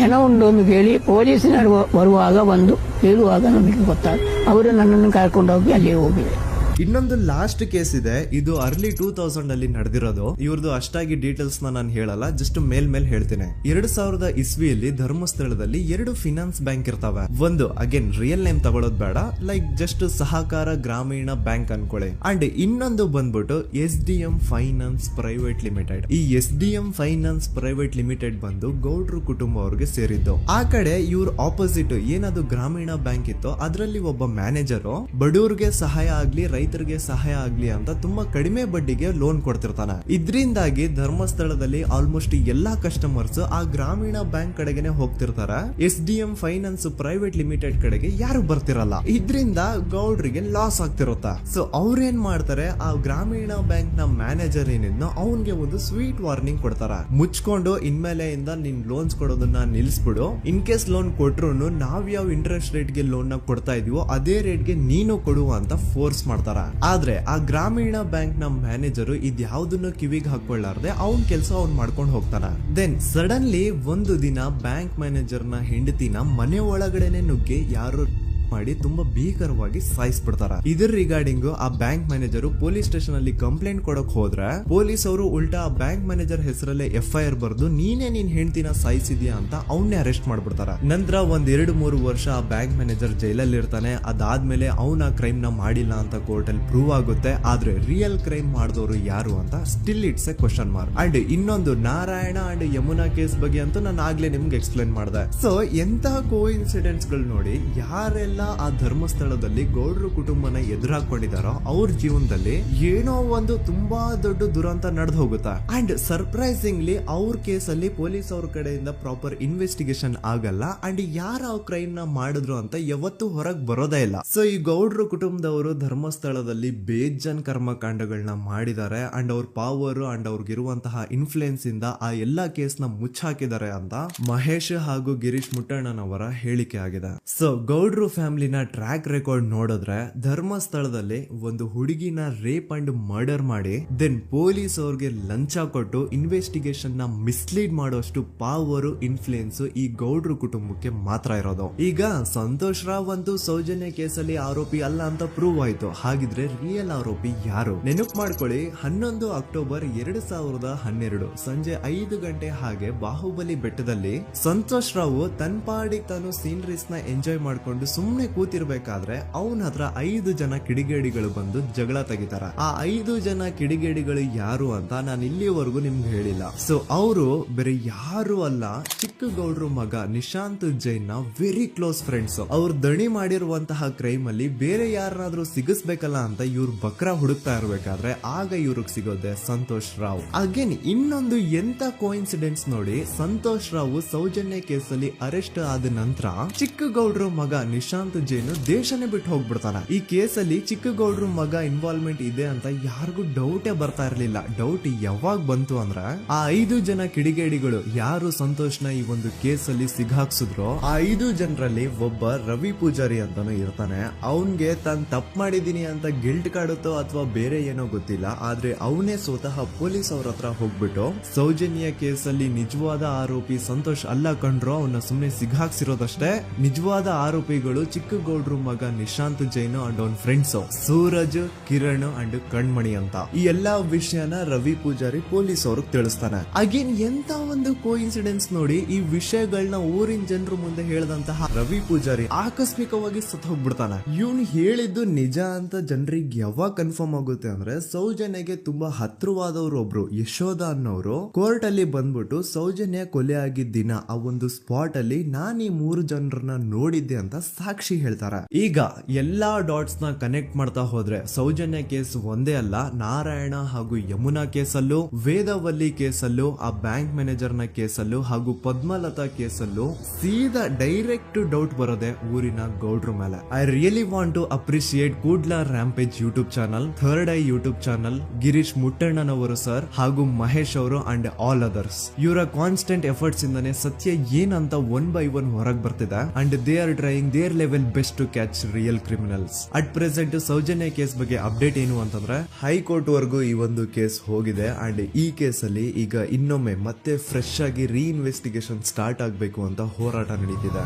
ಏನೋ ಉಂಟು ಎಂದು ಕೇಳಿ ಪೊಲೀಸಿನವರು ಬರುವಾಗ ಬಂದು ಹೇಳುವಾಗ ನಮಗೆ ಗೊತ್ತಾಗ ಅವರು ನನ್ನನ್ನು ಕರ್ಕೊಂಡು ಹೋಗಿ ಅಲ್ಲಿ ಹೋಗಿದೆ. ಇನ್ನೊಂದು ಲಾಸ್ಟ್ ಕೇಸ್ ಇದೆ, ಇದು ಅರ್ಲಿ 2000 ಅಲ್ಲಿ ನಡೆದಿರೋದು. ಇವ್ರದ್ದು ಅಷ್ಟಾಗಿ ಡೀಟೇಲ್ಸ್ ನಾನು ಹೇಳಲ್ಲ, ಜಸ್ಟ್ ಮೇಲ್ ಹೇಳ್ತೀನಿ. 2000 ಇಸ್ವಿಯಲ್ಲಿ ಧರ್ಮಸ್ಥಳದಲ್ಲಿ 2 ಫಿನಾನ್ಸ್ ಬ್ಯಾಂಕ್ ಇರ್ತಾವೆ. ಒಂದು ಅಗೇನ್ ರಿಯಲ್ ನೇಮ್ ತಗೊಳ್ಳೋದು ಬೇಡ, ಲೈಕ್ ಜಸ್ಟ್ ಸಹಕಾರ ಗ್ರಾಮೀಣ ಬ್ಯಾಂಕ್ ಅನ್ಕೊಳ್ಳಿ. ಅಂಡ್ ಇನ್ನೊಂದು ಬಂದ್ಬಿಟ್ಟು SDM ಫೈನಾನ್ಸ್ ಪ್ರೈವೇಟ್ ಲಿಮಿಟೆಡ್. ಈ SDM ಫೈನಾನ್ಸ್ ಪ್ರೈವೇಟ್ ಲಿಮಿಟೆಡ್ ಬಂದು ಗೌಡ್ರು ಕುಟುಂಬ ಅವ್ರಿಗೆ ಸೇರಿದ್ದು. ಆ ಕಡೆ ಇವ್ರ ಆಪೋಸಿಟ್ ಏನದು ಗ್ರಾಮೀಣ ಬ್ಯಾಂಕ್ ಇತ್ತು, ಅದರಲ್ಲಿ ಒಬ್ಬ ಮ್ಯಾನೇಜರು ಬಡವ್ರಿಗೆ ಸಹಾಯ ಆಗ್ಲಿ ರೈತರಿಗೆ ಸಹಾಯ ಆಗ್ಲಿ ಅಂತ ತುಂಬಾ ಕಡಿಮೆ ಬಡ್ಡಿಗೆ ಲೋನ್ ಕೊಡ್ತಿರ್ತಾನೆ. ಇದರಿಂದಾಗಿ ಧರ್ಮಸ್ಥಳದಲ್ಲಿ ಆಲ್ಮೋಸ್ಟ್ ಎಲ್ಲಾ ಕಸ್ಟಮರ್ಸ್ ಆ ಗ್ರಾಮೀಣ ಬ್ಯಾಂಕ್ ಕಡೆಗೆ ಹೋಗ್ತಿರ್ತಾರ. SDM ಫೈನಾನ್ಸ್ ಪ್ರೈವೇಟ್ ಲಿಮಿಟೆಡ್ ಕಡೆಗೆ ಯಾರು ಬರ್ತಿರಲ್ಲ. ಇದ್ರಿಂದ ಗೌಡ್ರಿಗೆ ಲಾಸ್ ಆಗ್ತಿರುತ್ತಾ. ಸೊ ಅವ್ರೇನ್ ಮಾಡ್ತಾರೆ, ಆ ಗ್ರಾಮೀಣ ಬ್ಯಾಂಕ್ ನ ಮ್ಯಾನೇಜರ್ ಏನಿದ್ನೋ ಅವನ್ಗೆ ಒಂದು ಸ್ವೀಟ್ ವಾರ್ನಿಂಗ್ ಕೊಡ್ತಾರ. ಮುಚ್ಕೊಂಡು ಇನ್ಮೇಲೆ ಇಂದ ನಿನ್ ಲೋನ್ಸ್ ಕೊಡೋದನ್ನ ನಿಲ್ಸ್ಬಿಡು. ಇನ್ ಕೇಸ್ ಲೋನ್ ಕೊಟ್ರು ನಾವ್ ಯಾವ ಇಂಟ್ರೆಸ್ಟ್ ರೇಟ್ ಗೆ ಲೋನ್ ನ ಕೊಡ್ತಾ ಇದೀವೋ ಅದೇ ರೇಟ್ ಗೆ ನೀನು ಕೊಡುವ ಅಂತ ಫೋರ್ಸ್ ಮಾಡ್ತಾರ. ಆದ್ರೆ ಆ ಗ್ರಾಮೀಣ ಬ್ಯಾಂಕ್ ನ ಮ್ಯಾನೇಜರ್ ಇದ್ಯಾವುದನ್ನು ಕಿವಿಗೆ ಹಾಕೊಳ್ಳಾರ್ದೆ ಅವನ್ ಕೆಲಸ ಅವ್ನ್ ಮಾಡ್ಕೊಂಡು ಹೋಗ್ತಾನ. ದೆನ್ ಸಡನ್ಲಿ ಒಂದು ದಿನ ಬ್ಯಾಂಕ್ ಮ್ಯಾನೇಜರ್ ನ ಹೆಂಡತಿನ ಮನೆ ಒಳಗಡೆನೆ ನುಗ್ಗಿ ಯಾರು ಮಾಡಿ ತುಂಬಾ ಭೀಕರವಾಗಿ ಸಾಯಿಸ್ಬಿಡ್ತಾರ. ಇದರ ರಿಗಾರ್ಡಿಂಗ್ ಆ ಬ್ಯಾಂಕ್ ಮ್ಯಾನೇಜರ್ ಪೊಲೀಸ್ ಸ್ಟೇಷನ್ ಅಲ್ಲಿ ಕಂಪ್ಲೇಂಟ್ ಕೊಡಕ್ ಹೋದ್ರೆ ಪೊಲೀಸ್ ಅವರು ಉಲ್ಟಾ ಆ ಬ್ಯಾಂಕ್ ಮ್ಯಾನೇಜರ್ ಹೆಸರಲ್ಲೇ FIR ಬರ್ದು ನೀನೇ ನಿನ್ ಹೆಂಡತಿನ ಸಾಯಿಸಿದ್ಯಾ ಅಂತ ಅವನ್ನೇ ಅರೆಸ್ಟ್ ಮಾಡ್ಬಿಡ್ತಾರ. ನಂತರ 1-2-3 ವರ್ಷ ಆ ಬ್ಯಾಂಕ್ ಮ್ಯಾನೇಜರ್ ಜೈಲಲ್ಲಿ ಇರ್ತಾನೆ. ಅದಾದ್ಮೇಲೆ ಅವನ ಕ್ರೈಮ್ ನ ಮಾಡಿಲ್ಲ ಅಂತ ಕೋರ್ಟ್ ಅಲ್ಲಿ ಪ್ರೂವ್ ಆಗುತ್ತೆ. ಆದ್ರೆ ರಿಯಲ್ ಕ್ರೈಮ್ ಮಾಡಿದವರು ಯಾರು ಅಂತ still it's A question mark. And ಇನ್ನೊಂದು ನಾರಾಯಣ ಅಂಡ್ ಯಮುನಾ ಕೇಸ್ ಬಗ್ಗೆ ಅಂತೂ ನಾನು ಆಗ್ಲೇ ನಿಮ್ಗೆ ಎಕ್ಸ್ಪ್ಲೇನ್ ಮಾಡಿದೆ. ಸೊ ಎಂತಹ ಕೋ ಇನ್ಸಿಡೆಂಟ್ಸ್ ಗಳು ನೋಡಿ, ಯಾರೆಲ್ಲ ಆ ಧರ್ಮಸ್ಥಳದಲ್ಲಿ ಗೌಡ್ರು ಕುಟುಂಬನ ಎದುರಾಕೊಂಡಿದಾರೋ ಅವ್ರ ಜೀವನದಲ್ಲಿ ಏನೋ ಒಂದು ತುಂಬಾ ದೊಡ್ಡ ದುರಂತ ನಡೆದು ಹೋಗುತ್ತಾ. ಅಂಡ್ ಸರ್ಪ್ರೈಸಿಂಗ್ಲಿ ಅವ್ರ ಕೇಸಲ್ಲಿ ಪೊಲೀಸ್ ಅವ್ರ ಕಡೆಯಿಂದ ಪ್ರಾಪರ್ ಇನ್ವೆಸ್ಟಿಗೇಷನ್ ಆಗಲ್ಲ. ಅಂಡ್ ಯಾರ ಕ್ರೈಮ್ ನ ಮಾಡಿದ್ರು ಅಂತ ಯಾವತ್ತೂ ಹೊರಗ್ ಬರೋದೇ ಇಲ್ಲ. ಸೊ ಈ ಗೌಡ್ರು ಕುಟುಂಬದವರು ಧರ್ಮಸ್ಥಳದಲ್ಲಿ ಬೇಜನ್ ಕರ್ಮಕಾಂಡಗಳನ್ನ ಮಾಡಿದ್ದಾರೆ. ಅಂಡ್ ಅವ್ರ ಪವರ್ ಅಂಡ್ ಅವ್ರಿಗಿರುವಂತಹ ಇನ್ಫ್ಲೂಯೆನ್ಸ್ ಇಂದ ಆ ಎಲ್ಲಾ ಕೇಸ್ ನ ಮುಚ್ಚಾಕಿದ್ದಾರೆ ಅಂತ ಮಹೇಶ್ ಹಾಗೂ ಗಿರೀಶ್ ಮುಟ್ಟಣ್ಣನವರ ಹೇಳಿಕೆ ಆಗಿದೆ. ಸೊ ಗೌಡ್ರು ಫ್ಯಾಮಿಲಿನ ಟ್ರ್ಯಾಕ್ ರೆಕಾರ್ಡ್ ನೋಡಿದ್ರೆ ಧರ್ಮಸ್ಥಳದಲ್ಲಿ ಒಂದು ಹುಡುಗಿನ ರೇಪ್ ಅಂಡ್ ಮರ್ಡರ್ ಮಾಡಿ ದೆನ್ ಪೊಲೀಸ್ ಅವ್ರಿಗೆ ಲಂಚ ಕೊಟ್ಟು ಇನ್ವೆಸ್ಟಿಗೇಷನ್ ನ ಮಿಸ್ಲೀಡ್ ಮಾಡೋಷ್ಟು ಪವರ್ ಇನ್ಫ್ಲೂಯೆನ್ಸ್ ಈ ಗೌಡ್ರು ಕುಟುಂಬಕ್ಕೆ ಮಾತ್ರ ಇರೋದು. ಈಗ ಸಂತೋಷ್ ರಾವ್ ಅಂತೂ ಸೌಜನ್ಯ ಕೇಸಲ್ಲಿ ಆರೋಪಿ ಅಲ್ಲ ಅಂತ ಪ್ರೂವ್ ಆಯ್ತು. ಹಾಗಿದ್ರೆ ರಿಯಲ್ ಆರೋಪಿ ಯಾರು? ನೆನಪು ಮಾಡ್ಕೊಳ್ಳಿ, 11 ಅಕ್ಟೋಬರ್ 2012 ಸಂಜೆ 5 ಗಂಟೆ ಹಾಗೆ ಬಾಹುಬಲಿ ಬೆಟ್ಟದಲ್ಲಿ ಸಂತೋಷ್ ರಾವ್ ತನ್ನ ಪಾಡಿಗೆ ತಾನು ಸೀನರೀಸ್ ನ ಎಂಜಾಯ್ ಮಾಡ್ಕೊಂಡು ಸುಮ್ನೆ ಕೂತಿರ್ಬೇಕಾದ್ರೆ ಅವನ ಹತ್ರ 5 ಜನ ಕಿಡಿಗೇಡಿಗಳು ಬಂದು ಜಗಳ ತೆಗಿತಾರ. ಆ 5 ಜನ ಕಿಡಿಗೇಡಿಗಳು ಯಾರು ಅಂತ ನಾನು ಇಲ್ಲಿವರೆಗೂ ನಿಮ್ಗೆ ಹೇಳಿಲ್ಲ. ಸೊ ಅವರು ಬೇರೆ ಯಾರು ಅಲ್ಲ, ಚಿಕ್ಕ ಗೌಡ್ರು ಮಗ ನಿಶಾಂತ್ ಜೈನ್ ನ ವೆರಿ ಕ್ಲೋಸ್ ಫ್ರೆಂಡ್ಸ್. ಅವ್ರು ದಣಿ ಮಾಡಿರುವಂತಹ ಕ್ರೈಮ್ ಅಲ್ಲಿ ಬೇರೆ ಯಾರನ್ನಾದ್ರೂ ಸಿಗಿಸ್ಬೇಕಲ್ಲ ಅಂತ ಇವ್ರು ಬಕ್ರ ಹುಡುಕ್ತಾ ಇರ್ಬೇಕಾದ್ರೆ ಆಗ ಇವ್ರಿಗೆ ಸಿಗೋದೆ ಸಂತೋಷ್ ರಾವ್. ಅಗೇನ್ ಇನ್ನೊಂದು ಎಂತ ಕೋಇನ್ಸಿಡೆನ್ಸ್ ನೋಡಿ, ಸಂತೋಷ್ ರಾವ್ ಸೌಜನ್ಯ ಕೇಸಲ್ಲಿ ಅರೆಸ್ಟ್ ಆದ ನಂತರ ಚಿಕ್ಕ ಗೌಡ್ರು ಮಗ ನಿಶಾಂತ್ ಜೈನ್ ದೇಶನೇ ಬಿಟ್ಟು ಹೋಗ್ಬಿಡ್ತಾನ. ಈ ಕೇಸಲ್ಲಿ ಚಿಕ್ಕ ಗೌಡ್ರು ಮಗ ಇನ್ವಾಲ್ವ್ಮೆಂಟ್ ಇದೆ ಅಂತ ಯಾರಿಗೂ ಡೌಟೇ ಬರ್ತಾ ಇರ್ಲಿಲ್ಲ. ಡೌಟ್ ಯಾವಾಗ ಬಂತು ಅಂದ್ರೆ ಆ 5 ಜನ ಕಿಡಿಗೇಡಿಗಳು ಯಾರು ಸಂತೋಷ್ನ ಈ ಒಂದು ಕೇಸಲ್ಲಿ ಸಿಗಾಕ್ಸಿದ್ರು ಆ 5 ಜನರಲ್ಲಿ ಒಬ್ಬ ರವಿ ಪೂಜಾರಿ ಅಂತಾನು ಇರ್ತಾನೆ. ಅವನ್ಗೆ ತಾನು ತಪ್ಪು ಮಾಡಿದೀನಿ ಅಂತ ಗಿಲ್ಟ್ ಕಾಡುತ್ತೋ ಅಥವಾ ಬೇರೆ ಏನೋ ಗೊತ್ತಿಲ್ಲ, ಆದ್ರೆ ಅವನೇ ಸ್ವತಃ ಪೊಲೀಸ್ ಅವ್ರ ಹತ್ರ ಹೋಗ್ಬಿಟ್ಟು ಸೌಜನ್ಯ ಕೇಸಲ್ಲಿ ನಿಜವಾದ ಆರೋಪಿ ಸಂತೋಷ್ ಅಲ್ಲ ಕಂಡ್ರು, ಅವನ್ನ ಸುಮ್ನೆ ಸಿಗಾಕ್ಸಿರೋದಷ್ಟೇ, ನಿಜವಾದ ಆರೋಪಿಗಳು ಚಿಕ್ಕ ಗೌಡ್ರು ಮಗ ನಿಶಾಂತ್ ಜೈನ್ ಅಂಡ್ ಅವನ್ ಫ್ರೆಂಡ್ಸ್ ಸೂರಜ್, ಕಿರಣ್ ಅಂಡ್ ಕಣ್ಮಣಿ ಅಂತ. ಈ ಎಲ್ಲಾ ವಿಷಯನ ರವಿ ಪೂಜಾರಿ ಪೊಲೀಸ್ ಅವ್ರಿಗೆ ತಿಳಿಸ್ತಾನೆ. ಅಗೇನ್ ಎಂತ ಒಂದು ಕೋಇನ್ಸಿಡೆನ್ಸ್ ನೋಡಿ, ಈ ವಿಷಯಗಳನ್ನ ಊರಿನ ಜನರು ಮುಂದೆ ಹೇಳಿದಂತಹ ರವಿ ಪೂಜಾರಿ ಆಕಸ್ಮಿಕವಾಗಿ ಸತ್ತು ಹೋಗ್ಬಿಡ್ತಾನ. ಇವನು ಹೇಳಿದ್ದು ನಿಜ ಅಂತ ಜನರಿಗೆ ಯಾವಾಗ ಕನ್ಫರ್ಮ್ ಆಗುತ್ತೆ ಅಂದ್ರೆ ಸೌಜನ್ಯಗೆ ತುಂಬಾ ಹತ್ರವಾದವ್ರು ಒಬ್ರು ಯಶೋಧ ಅನ್ನೋರು ಕೋರ್ಟ್ ಅಲ್ಲಿ ಬಂದ್ಬಿಟ್ಟು ಸೌಜನ್ಯ ಕೊಲೆ ಆಗಿದ್ದ ದಿನ ಆ ಒಂದು ಸ್ಪಾಟ್ ಅಲ್ಲಿ ನಾನು ಈ 3 ಜನರನ್ನ ನೋಡಿದ್ದೆ ಅಂತ ಸಾಕ್ಷಿ ಹೇಳ್ತಾರ. ಈಗ ಎಲ್ಲಾ ಡಾಟ್ಸ್ ನ ಕನೆಕ್ಟ್ ಮಾಡ್ತಾ ಹೋದ್ರೆ ಸೌಜನ್ಯ ಕೇಸ್ ಒಂದೇ ಅಲ್ಲ, ನಾರಾಯಣ ಹಾಗೂ ಯಮುನಾ ಕೇಸಲ್ಲೂ, ವೇದವಲ್ಲಿ ಕೇಸಲ್ಲೂ, ಆ ಬ್ಯಾಂಕ್ ಮ್ಯಾನೇಜರ್ ನ ಕೇಸಲ್ಲೂ ಹಾಗೂ ಪದ್ಮಲತಾ ಕೇಸಲ್ಲೂ ಸೀದಾ ಡೈರೆಕ್ಟ್ ಡೌಟ್ ಬರೋದೆ ಊರಿನ ಗೌಡ್ರ ಮೇಲೆ. I really want to appreciate Kudla rampage YouTube channel, third eye YouTube channel, Girish ಮುಟ್ಟಣ್ಣನವರು ಸರ್ ಹಾಗೂ ಮಹೇಶ್ ಅವರು ಅಂಡ್ ಆಲ್ ಅದರ್ಸ್. ಇವರ ಕಾನ್ಸ್ಟೆಂಟ್ ಎಫರ್ಟ್ಸ್ ಇಂದಾನೆ ಸತ್ಯ ಏನಂತ 1 by 1 ಹೊರಗೆ ಬರ್ತಿದೆ and they are trying their level best to catch real criminals. At present Soujanya case ಬಗ್ಗೆ ಅಪ್ಡೇಟ್ ಏನು ಅಂತಂದ್ರೆ ಹೈಕೋರ್ಟ್ ವರೆಗೂ ಈ ಒಂದು ಕೇಸ್ ಹೋಗಿದೆ ಅಂಡ್ ಈ ಕೇಸಲ್ಲಿ ಈಗ ಇನ್ನೊಮ್ಮೆ ಮತ್ತೆ ಫ್ರೆಶ್ ಆಗಿ ರೀಇನ್ವೆಸ್ಟಿಗೇಷನ್ ಸ್ಟಾರ್ಟ್ ಆಗಬೇಕು ಅಂತ ಹೋರಾಟ ನಡೀತಿದೆ.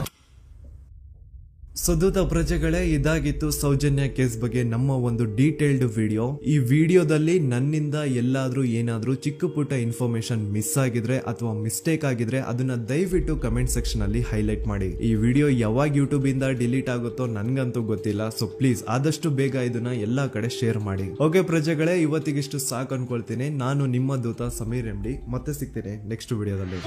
ಸುದೂತ ಪ್ರಜೆಗಳೇ, ಇದಾಗಿತ್ತು ಸೌಜನ್ಯ ಕೇಸ್ ಬಗ್ಗೆ ನಮ್ಮ ಒಂದು ಡೀಟೇಲ್ಡ್ ವಿಡಿಯೋ. ಈ ವಿಡಿಯೋದಲ್ಲಿ ನನ್ನಿಂದ ಎಲ್ಲಾದ್ರೂ ಏನಾದ್ರೂ ಚಿಕ್ಕ ಪುಟ್ಟ ಇನ್ಫಾರ್ಮೇಶನ್ ಮಿಸ್ ಆಗಿದ್ರೆ ಅಥವಾ ಮಿಸ್ಟೇಕ್ ಆಗಿದ್ರೆ ಅದನ್ನ ದಯವಿಟ್ಟು ಕಮೆಂಟ್ ಸೆಕ್ಷನ್ ಅಲ್ಲಿ ಹೈಲೈಟ್ ಮಾಡಿ. ಈ ವಿಡಿಯೋ ಯಾವಾಗ ಯೂಟ್ಯೂಬ್ ಇಂದ ಡಿಲೀಟ್ ಆಗುತ್ತೋ ನನ್ಗಂತೂ ಗೊತ್ತಿಲ್ಲ. ಸೊ ಪ್ಲೀಸ್ ಆದಷ್ಟು ಬೇಗ ಇದನ್ನ ಎಲ್ಲಾ ಕಡೆ ಶೇರ್ ಮಾಡಿ. ಓಕೆ ಪ್ರಜೆಗಳೇ, ಇವತ್ತಿಗಿಷ್ಟು ಸಾಕು ಅನ್ಕೊಳ್ತೀನಿ. ನಾನು ನಿಮ್ಮ ದೂತ ಸಮೀರ್ MD. ಮತ್ತೆ ಸಿಗ್ತೀನಿ ನೆಕ್ಸ್ಟ್ ವಿಡಿಯೋದಲ್ಲಿ.